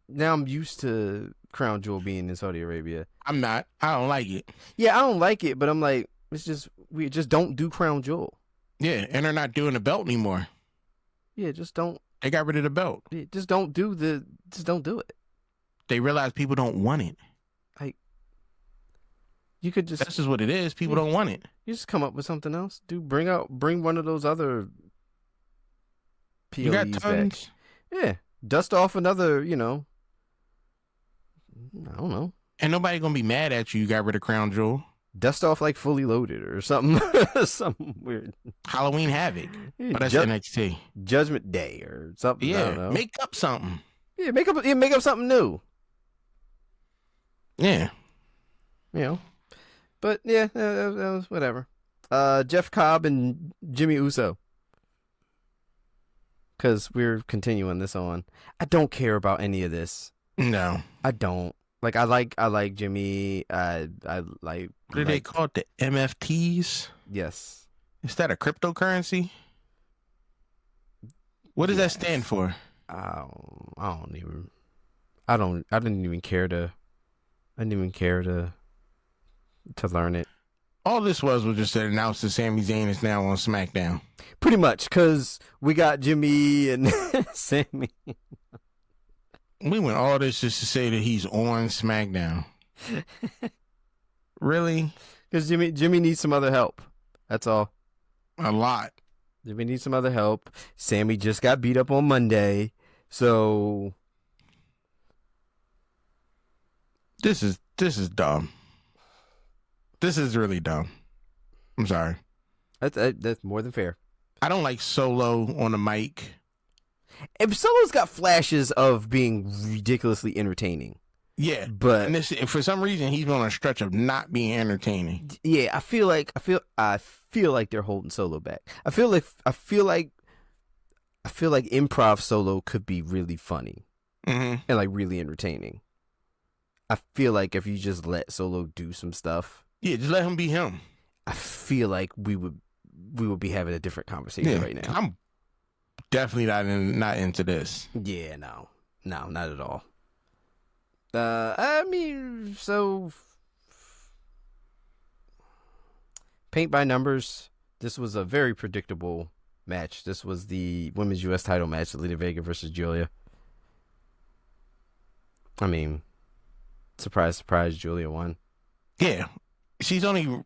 Now I'm used to Crown Jewel being in Saudi Arabia. I'm not. I don't like it. Yeah, I don't like it, but I'm like, we just don't do Crown Jewel. Yeah, and they're not doing the belt anymore. Yeah, just don't. They got rid of the belt. Yeah, just don't do it. They realize people don't want it. Like, you could just. That's just what it is. People don't want it. You just come up with something else. Bring one of those other PLEs You got tons. back. Yeah, dust off another. I don't know. And nobody gonna be mad at you. You got rid of Crown Jewel. Dust off like Fully Loaded or something. Something weird. Halloween Havoc. Yeah, Oh, that's NXT. Judgment Day or something. I don't Yeah, know. make up something. Yeah, make up something new. Yeah. But yeah, that was whatever. Jeff Cobb and Jimmy Uso. Because we're continuing this on. I don't care about any of this. No. I don't. Like, I like Jimmy. I like. What do they call it? The MFTs? Yes. Is that a cryptocurrency? What does that stand for? I didn't even care to learn it. All this was just to announce that Sami Zayn is now on SmackDown. Pretty much, because we got Jimmy and Sammy. We went all this just to say that he's on SmackDown. Really? Because Jimmy needs some other help. That's all. A lot. Jimmy needs some other help. Sammy just got beat up on Monday, so This is dumb. This is really dumb. I'm sorry. That's more than fair. I don't like Solo on the mic. And Solo's got flashes of being ridiculously entertaining. Yeah, but and for some reason he's on a stretch of not being entertaining. Yeah, I feel like they're holding Solo back. I feel like improv Solo could be really funny and like really entertaining. I feel like if you just let Solo do some stuff, yeah, just let him be him. I feel like we would be having a different conversation right now. I'm definitely not into this. Yeah, no, not at all. I mean, so paint by numbers. This was a very predictable match. This was the women's U.S. title match, Lita Vega versus Julia. I mean, surprise, surprise, Julia won. Yeah, she's only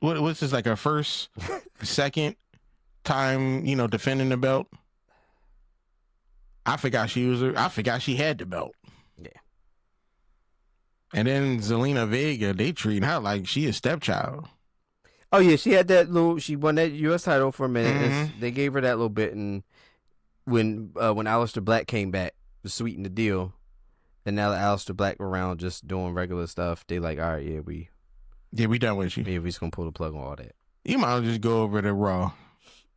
what's this, like her first, second time, defending the belt. I forgot she had the belt. Yeah. And then Zelina Vega, they treat her like she a stepchild. Oh yeah, she won that U.S. title for a minute. They gave her that little bit, and when Aleister Black came back to sweeten the deal, and now that Aleister Black around just doing regular stuff, they like, all right, yeah, we done with you. Yeah, we just gonna pull the plug on all that. You might as well just go over to Raw,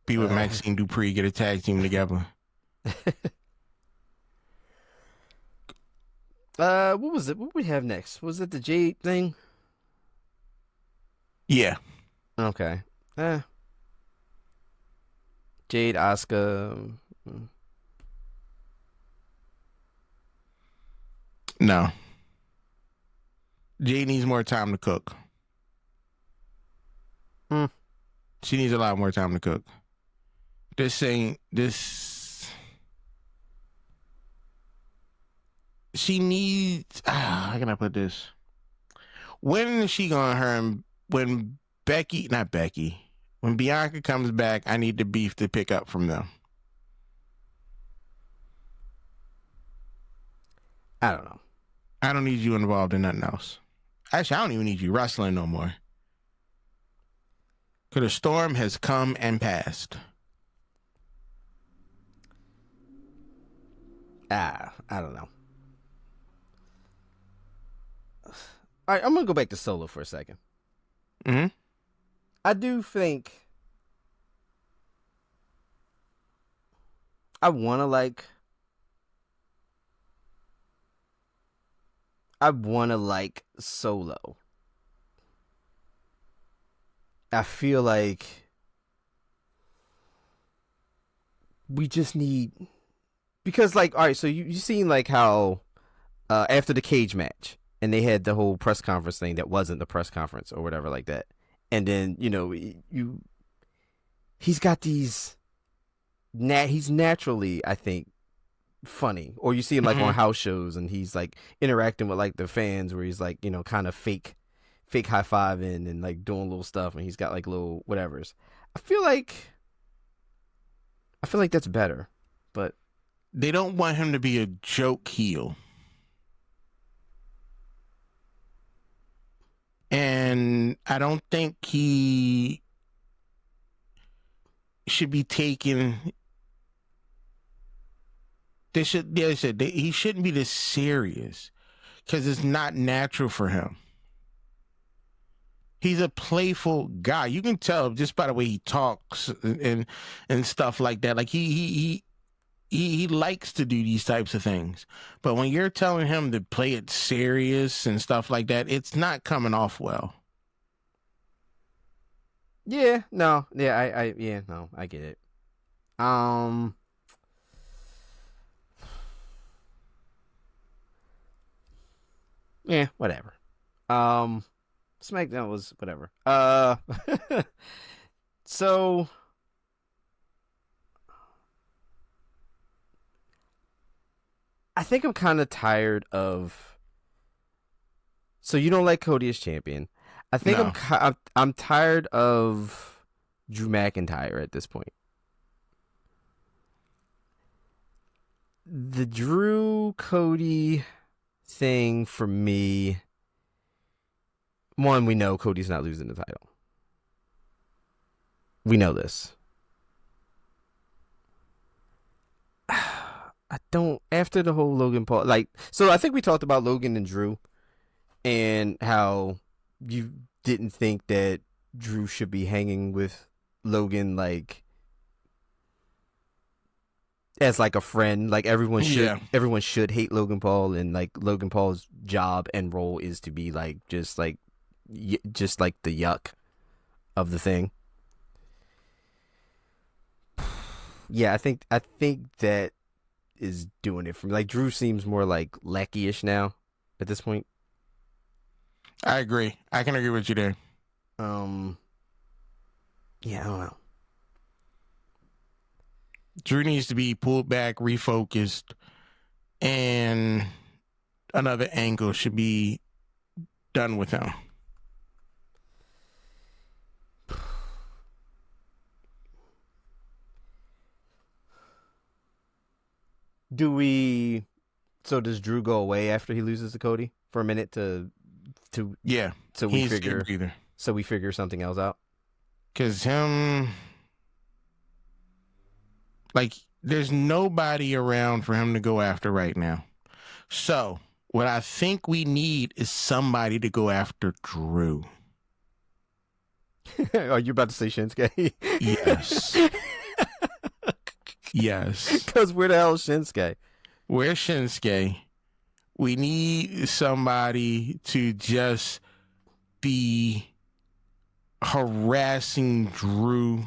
be with Maxine Dupree, get a tag team together. What was it? What we have next? Was it the Jade thing? Yeah. Okay. Jade, Asuka. No. Jade needs more time to cook. She needs a lot more time to cook. She needs, how can I put this? When is she when when Bianca comes back, I need the beef to pick up from them. I don't know. I don't need you involved in nothing else. Actually, I don't even need you wrestling no more. Because the storm has come and passed. I don't know. All right, I'm going to go back to Solo for a second. Mm-hmm. I do think I want to like Solo. I feel like we just need, because like, all right, so you seen like how after the cage match and they had the whole press conference thing that wasn't the press conference or whatever like that, and then he's got these he's naturally, I think, funny, or you see him like on house shows and he's like interacting with like the fans where he's like kind of fake high-fiving and like doing little stuff, and he's got like little whatevers. I feel like that's better, but they don't want him to be a joke heel. And I don't think he should be taken. He shouldn't be this serious because it's not natural for him. He's a playful guy. You can tell just by the way he talks and stuff like that. Like he likes to do these types of things. But when you're telling him to play it serious and stuff like that, it's not coming off well. Yeah, no. Yeah, I get it. Yeah, whatever. SmackDown was whatever. So I think I'm kind of tired of. So you don't like Cody as champion? I think No. I'm tired of Drew McIntyre at this point. The Drew Cody thing for me. One, we know Cody's not losing the title. We know this. I don't, after the whole Logan Paul, like, so I think we talked about Logan and Drew and how you didn't think that Drew should be hanging with Logan, like, as like a friend. Like everyone should hate Logan Paul, and like Logan Paul's job and role is to be like just like the yuck of the thing. Yeah, I think that is doing it for me. Like Drew seems more like lackey-ish now at this point. I agree. I can agree with you there. Yeah, I don't know. Drew needs to be pulled back, refocused, and another angle should be done with him. So does Drew go away after he loses to Cody for a minute to Yeah. so we figure something else out? Because like, there's nobody around for him to go after right now. So what I think we need is somebody to go after Drew. Are you about to say Shinsuke? Yes. Yes. Because where the hell is Shinsuke? Where's Shinsuke? We need somebody to just be harassing Drew,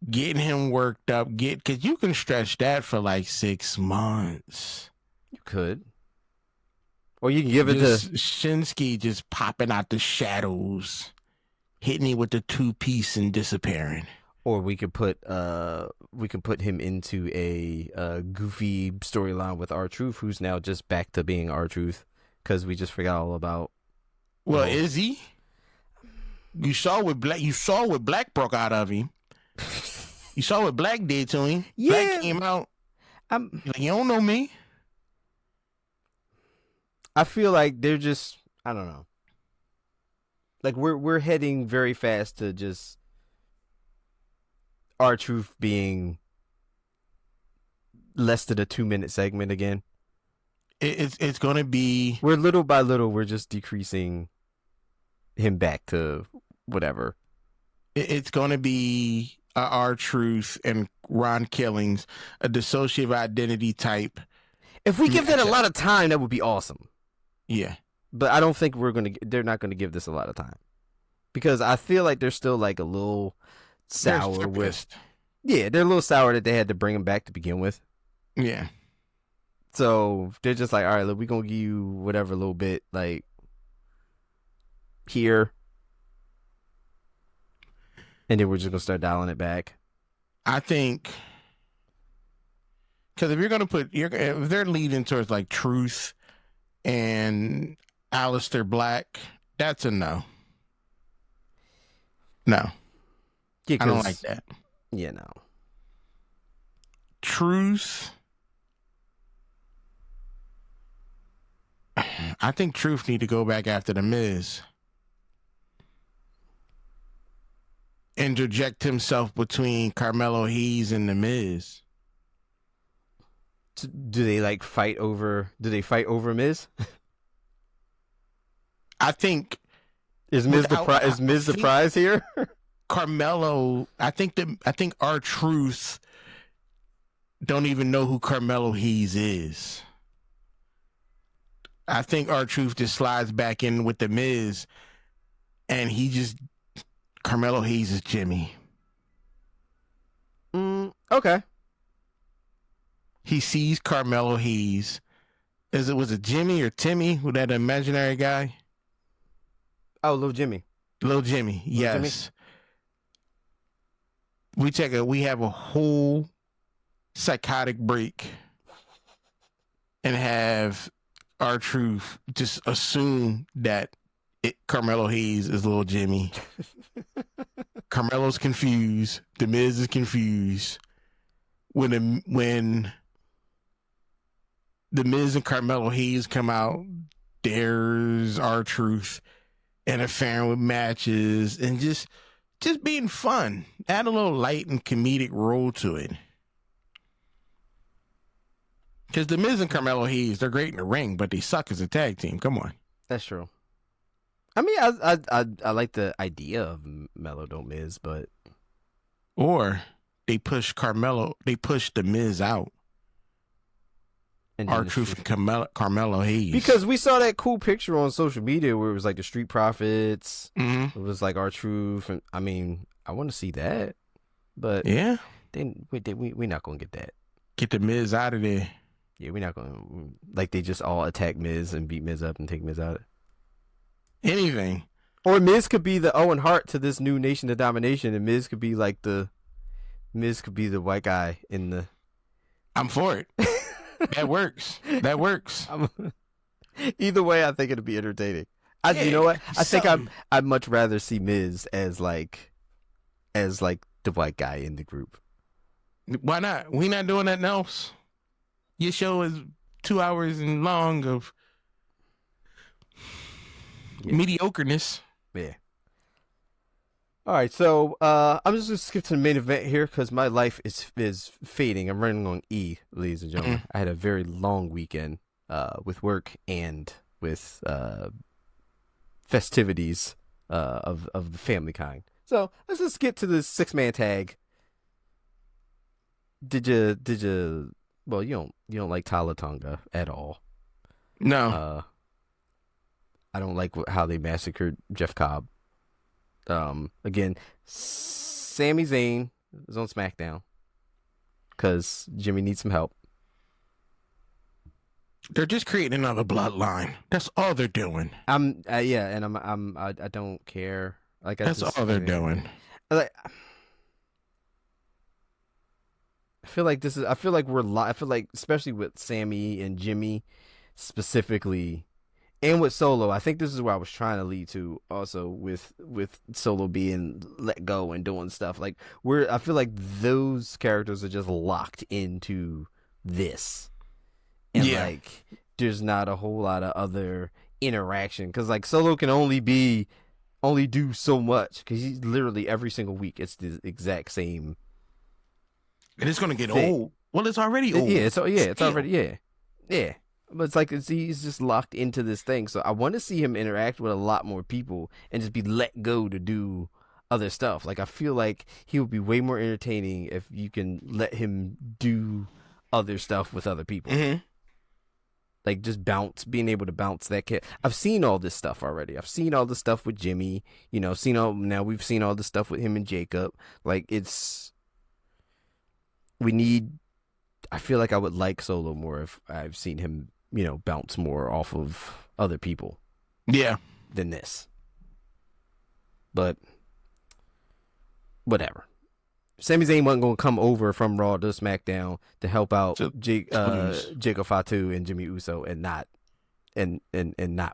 getting him worked up, because you can stretch that for like 6 months. You could. Or you can give it to Shinsuke just popping out the shadows, hitting him with the 2-piece and disappearing. Or we could put him into a goofy storyline with R-Truth, who's now just back to being R-Truth because we just forgot all about. Well, is he? You saw what Black broke out of him. You saw what Black did to him. Yeah. Black came out. Like, you don't know me. I feel like they're just, I don't know. Like we're heading very fast to just R-Truth being less than a 2-minute segment again. It's gonna be. We're little by little, we're just decreasing him back to whatever. It's gonna be R-Truth and Ron Killings, a dissociative identity type. If we give that a lot of time, that would be awesome. Yeah, but I don't think they're not gonna give this a lot of time because I feel like they're still like a little sour with. Yeah, they're a little sour that they had to bring him back to begin with. Yeah. So they're just like, all right, look, we're going to give you whatever a little bit, like, here. And then we're just going to start dialing it back. I think, because if you're going to if they're leading towards like Truth and Aleister Black, that's a no. No. Yeah, I don't like that. Yeah, no. Truth. I think Truth need to go back after the Miz. Interject himself between Carmelo Hayes and the Miz. Do they like fight over? Do they fight over Miz? I think is Miz the prize here? Carmelo. I think R-Truth don't even know who Carmelo Hayes is. I think R-Truth just slides back in with the Miz, and Carmelo Hayes is Jimmy. Okay. He sees Carmelo Hayes. Was it Jimmy or Timmy? Who that imaginary guy? Oh, Little Jimmy. Little Jimmy, yes. Jimmy? We have a whole psychotic break and have R-Truth just assume that Carmelo Hayes is Little Jimmy. Carmelo's confused. The Miz is confused. When the Miz and Carmelo Hayes come out, there's R-Truth interfering with matches and just being fun. Add a little light and comedic role to it. Because the Miz and Carmelo Hayes, they're great in the ring, but they suck as a tag team. Come on. That's true. I mean, I like the idea of Melo don't Miz, but or they push the Miz out. R-Truth and Carmelo Hayes. Because we saw that cool picture on social media where it was like the Street Profits. Mm-hmm. It was like R-Truth, and I mean, I want to see that, but yeah, we're not gonna get that. Get the Miz out of there. Yeah, we're not gonna like they just all attack Miz and beat Miz up and take Miz out. Anything. Or Miz could be the Owen Hart to this new Nation of Domination, and Miz could be the white guy in the. I'm for it. That works. That works. Either way, I think it'd be entertaining. You know what? I think I'd much rather see Miz as like the white guy in the group. Why not? We not doing nothing else. Your show is 2 hours and long of mediocreness. Yeah. All right, so I'm just gonna skip to the main event here because my life is fading. I'm running on E, ladies and gentlemen. I had a very long weekend with work and with festivities of the family kind. So let's just get to the 6-man tag. Did you? Well, you don't like Tala Tonga at all. No. I don't like how they massacred Jeff Cobb. Again, Sami Zayn is on SmackDown because Jimmy needs some help. They're just creating another bloodline. That's all they're doing. I don't care. Like that's all they're doing. Like, I feel like especially with Sammy and Jimmy specifically. And with Solo, I think this is where I was trying to lead to also with Solo being let go and doing stuff. Like I feel like those characters are just locked into this. And like there's not a whole lot of other interaction. Cause like Solo can only do so much. Cause he's literally every single week it's the exact same. And it's gonna get old. Well, it's already old. Yeah, it's already Yeah. But it's like he's just locked into this thing. So I want to see him interact with a lot more people and just be let go to do other stuff. Like I feel like he would be way more entertaining if you can let him do other stuff with other people. Mm-hmm. Like just being able to bounce that kid. I've seen all this stuff already. I've seen all the stuff with Jimmy. Now we've seen all the stuff with him and Jacob. Like it's I feel like I would like Solo more if I've seen him, bounce more off of other people. Yeah. Than this. But whatever. Sami Zayn wasn't going to come over from Raw to SmackDown to help out Jacob Fatu and Jimmy Uso and not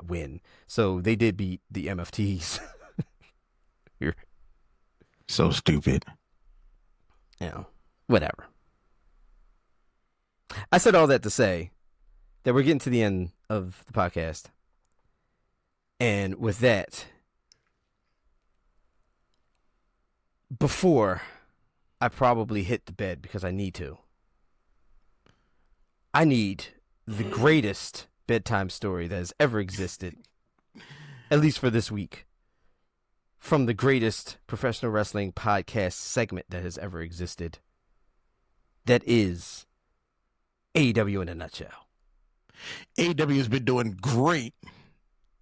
win. So they did beat the MFTs. So stupid. Whatever. I said all that to say that we're getting to the end of the podcast. And with that, before I probably hit the bed because I need to, I need the greatest bedtime story that has ever existed, at least for this week, from the greatest professional wrestling podcast segment that has ever existed. That is AEW in a nutshell. AEW has been doing great.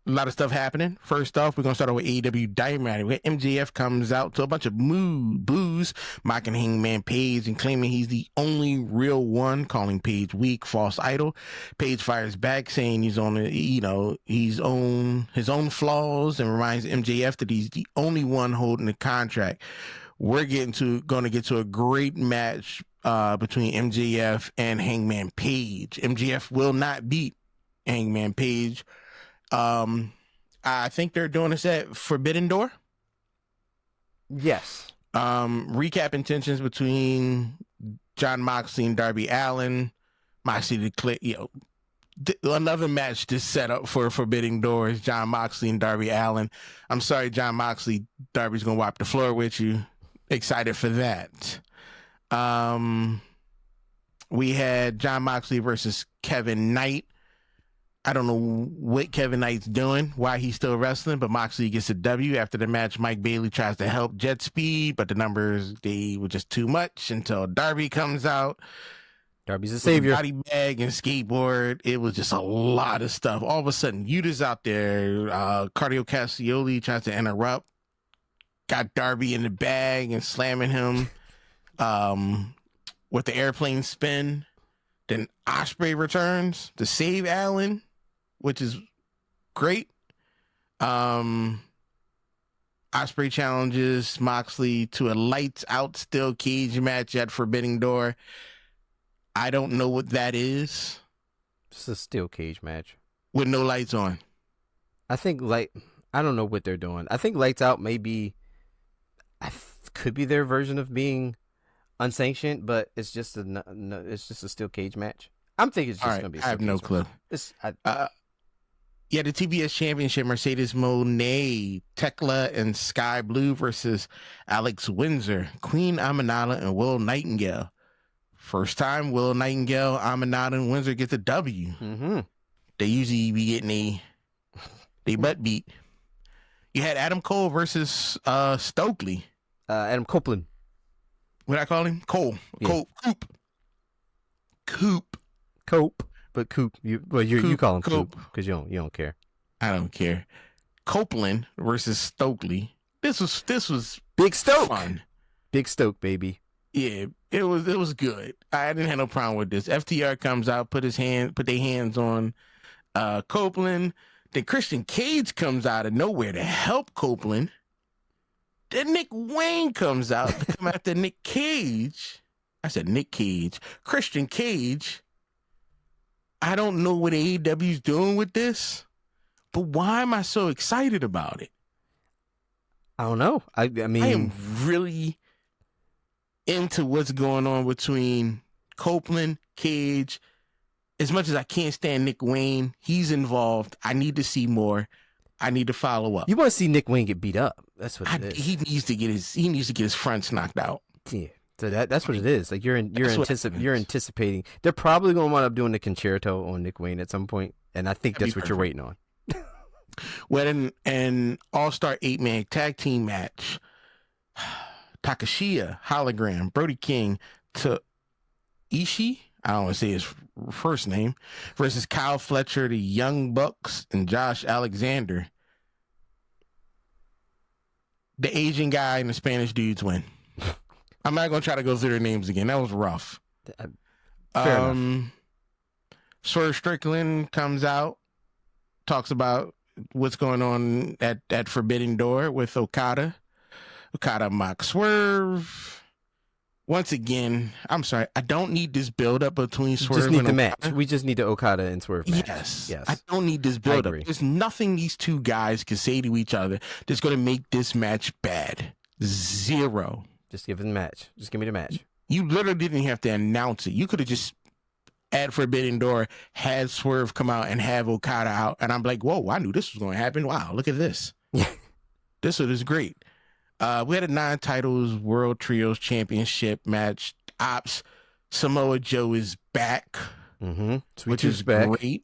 A lot of stuff happening. First off, we're going to start off with AEW Dynamite, where MJF comes out to a bunch of boos, mocking Hangman Page and claiming he's the only real one, calling Page weak, false idol. Page fires back, saying he's on, his own flaws, and reminds MJF that he's the only one holding the contract. We're going to get to a great match between MJF and Hangman Page. MJF will not beat Hangman Page. I think they're doing this at Forbidden Door. Yes. Recap intentions between Jon Moxley and Darby Allin. Moxley declared, another match just set up for Forbidden Door is Jon Moxley and Darby Allin. I'm sorry, Jon Moxley. Darby's gonna wipe the floor with you. Excited for that. We had Jon Moxley versus Kevin Knight. I don't know what Kevin Knight's doing, why he's still wrestling, but Moxley gets a W. After the match, Mike Bailey tries to help Jet Speed, but the numbers, they were just too much until Darby comes out. Darby's a savior. Body bag and skateboard. It was just a lot of stuff. All of a sudden, Yuta's out there. Cardio Cassioli tries to interrupt. Got Darby in the bag and slamming him with the airplane spin. Then Ospreay returns to save Allin, which is great. Ospreay challenges Moxley to a lights out steel cage match at Forbidden Door. I don't know what that is. It's a steel cage match with no lights on. I think I don't know what they're doing. I think lights out could be their version of being unsanctioned, but it's just a steel cage match. I'm thinking it's just going to be a steel cage match. I have no clue. The TBS Championship, Mercedes Moné, Tekla, and Sky Blue versus Alex Windsor, Queen Aminata, and Will Nightingale. First time Will Nightingale, Aminata, and Windsor get the W. Mm-hmm. They usually be getting they butt beat. You had Adam Cole versus Stokely. Adam Copeland. What I call him? Cole. Yeah. Cope. But Coop. You call him Coop because you don't care. I don't care. Copeland versus Stokely. This was Big Stoke. Fun. Big Stoke, baby. Yeah, it was good. I didn't have no problem with this. FTR comes out, put their hands on Copeland. Then Christian Cage comes out of nowhere to help Copeland. Then Nick Wayne comes out to come after Nick Cage. I said Nick Cage. Christian Cage. I don't know what AEW's doing with this, but why am I so excited about it? I don't know. I mean, I am really into what's going on between Copeland, Cage. As much as I can't stand Nick Wayne, he's involved. I need to see more. I need to follow up. You want to see Nick Wayne get beat up? That's what it is. He needs to get his fronts knocked out. Yeah. So that's what it is. Like you're anticipating. They're probably going to wind up doing the concerto on Nick Wayne at some point, and I think that's what you're waiting on. Well, an all-star 8-man tag team match. Takashia, Hologram, Brody King to Ishii, I don't want to say his first name, versus Kyle Fletcher, the Young Bucks, and Josh Alexander. The Asian guy and the Spanish dudes win. I'm not gonna try to go through their names again. That was rough. Fair enough. Swerve Strickland comes out, talks about what's going on at Forbidden Door with Okada. Okada mocks Swerve. Once again, I'm sorry, I don't need this build up between Swerve just need and the Okada. match. We just need the Okada and Swerve match. Yes. I don't need this build up. There's nothing these two guys can say to each other that's going to make this match bad. Zero. Just give it the match. Just give me the match. You literally didn't have to announce it. You could have just at Forbidden Door had Swerve come out and have Okada out, and I'm like, whoa, I knew this was going to happen. Wow, look at this. This is great. We had a 9 titles World Trios Championship match. Ops Samoa Joe is back, which is great,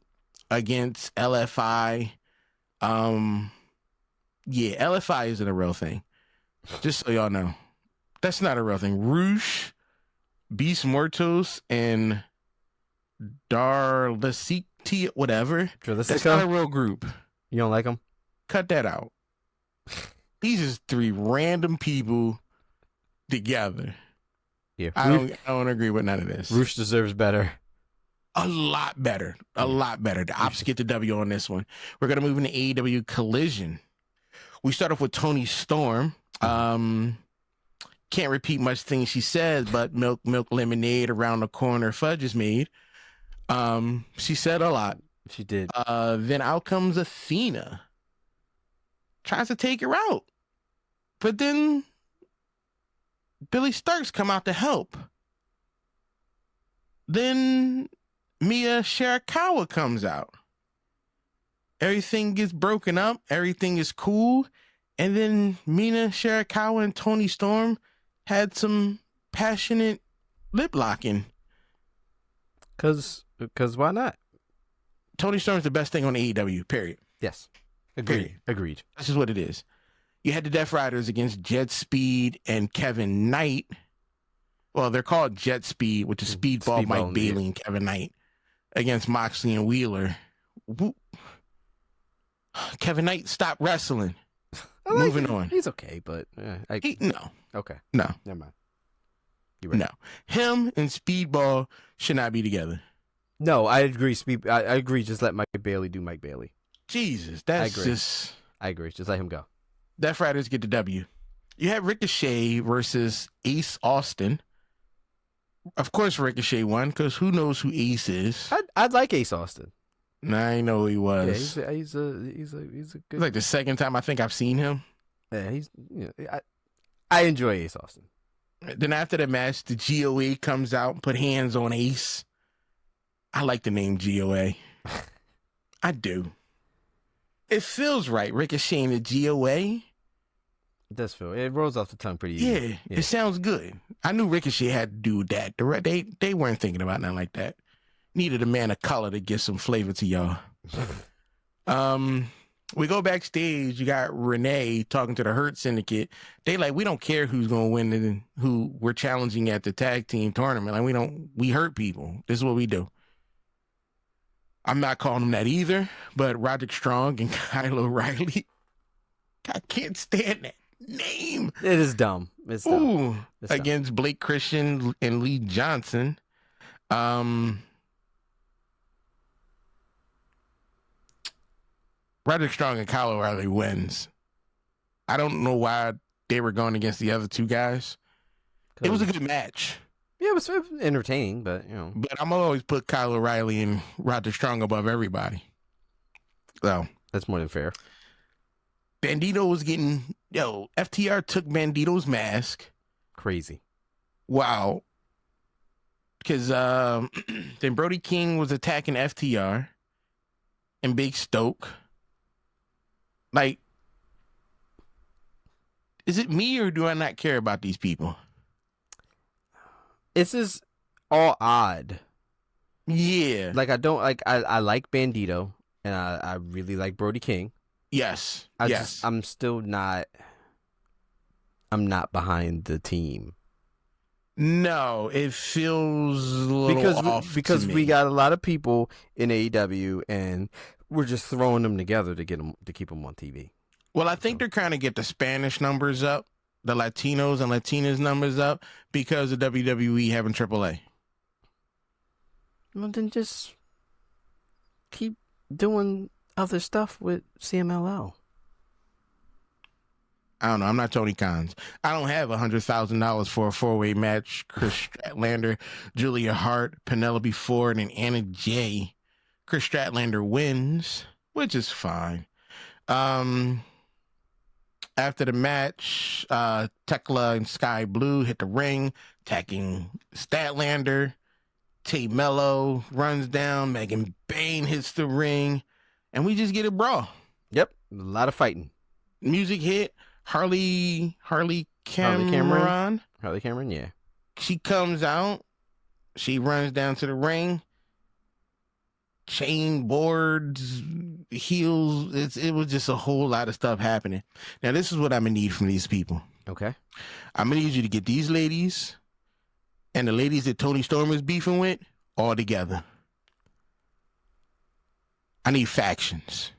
against LFI. Yeah, LFI isn't a real thing. Just so y'all know, that's not a real thing. Roosh, Beast Mortos, and Darlasiti, whatever. That's not a real group. You don't like them? Cut that out. These is 3 random people together. Yeah, I don't agree with none of this. Roosh deserves better. A lot better. A lot better. The Ops get the W on this one. We're going to move into AEW Collision. We start off with Toni Storm. Can't repeat much things she says, but milk lemonade around the corner, fudge is made. She said a lot. She did. Then out comes Athena. Tries to take her out. But then Billy Starks come out to help. Then Mia Shirakawa comes out. Everything gets broken up. Everything is cool. And then Mina Shirakawa and Toni Storm had some passionate lip locking. Cause why not? Toni Storm's the best thing on AEW, period. Yes. Agreed. Agreed. That's just what it is. You had the Death Riders against Jet Speed and Kevin Knight. Well, they're called Jet Speed, which is Speedball Mike Bailey and Kevin Knight, against Moxley and Wheeler. Whoop. Kevin Knight stopped wrestling. Moving on. He's okay, but no. Okay. No. Never mind. You're right. No. Him and Speedball should not be together. No, I agree. I agree. Just let Mike Bailey do Mike Bailey. Jesus, that's just... I agree. Just let him go. Death Riders get the W. You have Ricochet versus Ace Austin. Of course Ricochet won, because who knows who Ace is? I'd like Ace Austin. I know he was. Yeah, he's a good... It's like the second time I think I've seen him. Yeah, I enjoy Ace Austin. Then after the match, the GOA comes out and put hands on Ace. I like the name GOA. I do. It feels right, Ricochet and the GOA. It does feel. It rolls off the tongue pretty easy. Yeah, it sounds good. I knew Ricochet had to do that. They weren't thinking about nothing like that. Needed a man of color to get some flavor to y'all. We go backstage. You got Renee talking to the Hurt Syndicate. They like, we don't care who's gonna win and who we're challenging at the tag team tournament. Like we hurt people. This is what we do. I'm not calling them that either, but Roderick Strong and Kyle O'Reilly. I can't stand that name. It is dumb. It's dumb. Ooh, against Blake Christian and Lee Johnson. Roderick Strong and Kyle O'Reilly wins. I don't know why they were going against the other 2 guys. It was a good match. Yeah, it was entertaining, but But I'm always put Kyle O'Reilly and Roderick Strong above everybody. So that's more than fair. Bandito was getting FTR took Bandito's mask. Crazy. Wow. Because then Brody King was attacking FTR and Big Stoke. Like, is it me or do I not care about these people? This is all odd. Yeah. Like, I don't like, I like Bandito and I really like Brody King. Yes. I'm not behind the team. No, it feels a little off because to me. we got a lot of people in AEW and we're just throwing them together to keep them on TV. Well, I think they're trying to get the Spanish numbers up. the Latinos and Latinas numbers up because of WWE having AAA. Well, then just keep doing other stuff with CMLL. I don't know. I'm not Tony Khan. I don't have $100,000 for a 4-way match. Chris Statlander, Julia Hart, Penelope Ford, and Anna Jay. Chris Statlander wins, which is fine. After the match, Tekla and Sky Blue hit the ring, attacking Statlander. Tay Mello runs down. Megan Bayne hits the ring, and we just get a brawl. Yep, a lot of fighting. Music hit. Harley Cameron, yeah. She comes out. She runs down to the ring. Chain boards, heels. It was just a whole lot of stuff happening. Now, this is what I'm going to need from these people. Okay. I'm going to need you to get these ladies and the ladies that Tony Storm is beefing with all together. I need factions.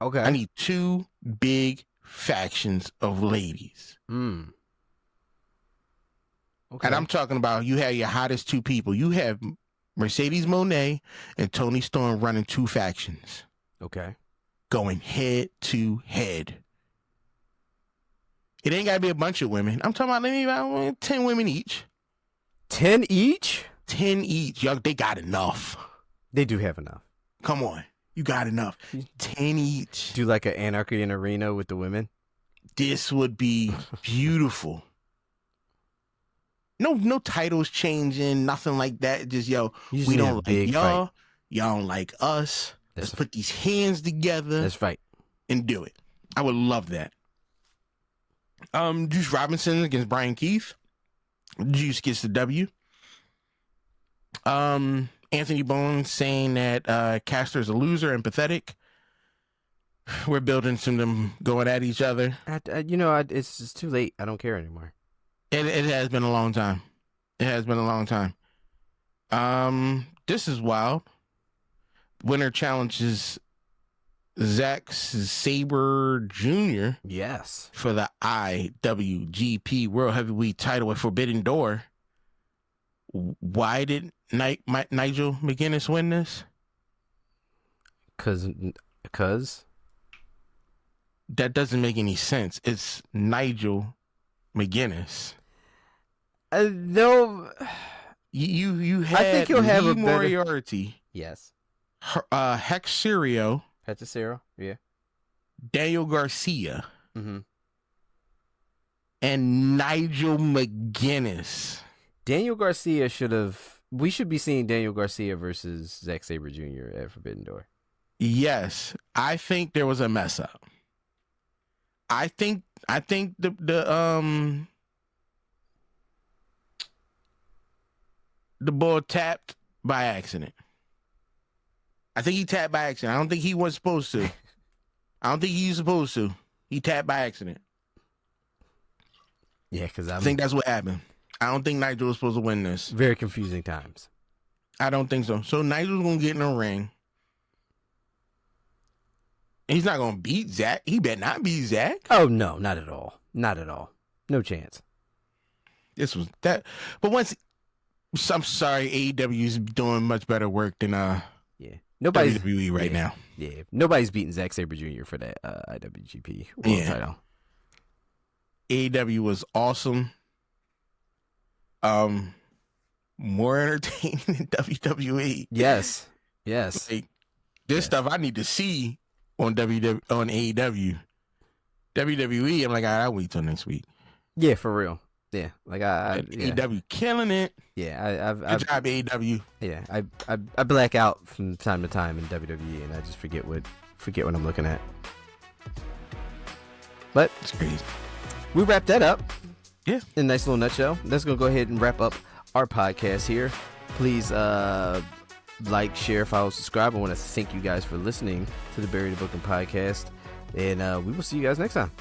Okay. I need 2 big factions of ladies. Okay. And I'm talking about you have your hottest 2 people. You have Mercedes Moné and Tony Storm running 2 factions. Okay. Going head to head. It ain't got to be a bunch of women. I'm talking about maybe about 10 women each. 10 each? 10 each. Y'all, they got enough. They do have enough. Come on. You got enough. 10 each. Do like an Anarchy in Arena with the women? This would be beautiful. No titles changing, nothing like that. Just, we don't like y'all. Fight. Y'all don't like us. Let's put these hands together. Let's fight. And do it. I would love that. Juice Robinson against Brian Keith. Juice gets the W. Anthony Bones saying that Caster's a loser and pathetic. We're building some of them going at each other. It's too late. I don't care anymore. It has been a long time. It has been a long time. This is wild. Winner challenges Zack Sabre Jr. Yes. For the IWGP World Heavyweight title at Forbidden Door. Why did Nigel McGuinness win this? Because? That doesn't make any sense. It's Nigel McGuinness. No. You had I think he'll have a Moriarty. Yes. Hex Serio. Yeah. Daniel Garcia. Mm-hmm. And Nigel McGuinness. Daniel Garcia we should be seeing Daniel Garcia versus Zack Sabre Jr. at Forbidden Door. Yes. I think there was a mess up. I think the ball tapped by accident. I think he tapped by accident. I don't think he was supposed to. I don't think he was supposed to. He tapped by accident. Yeah, because I think that's what happened. I don't think Nigel was supposed to win this. Very confusing times. I don't think so. So Nigel's going to get in the ring. He's not going to beat Zack. He better not beat Zack. Oh, no, not at all. Not at all. No chance. This was that. But I'm sorry, AEW is doing much better work than nobody's WWE right now. Yeah, nobody's beating Zack Sabre Jr. for that IWGP World title. AEW was awesome. More entertaining than WWE. Yes. Like, this stuff I need to see on AEW. WWE, I'm like, I'll wait till next week. Yeah, for real. Yeah, like AEW killing it. Yeah, good job, AEW. Yeah, I black out from time to time in WWE, and I just forget what I'm looking at. But it's crazy. We wrapped that up. Yeah, in a nice little nutshell. That's gonna go ahead and wrap up our podcast here. Please like, share, follow, subscribe. I want to thank you guys for listening to the Bury the Booking podcast, and we will see you guys next time.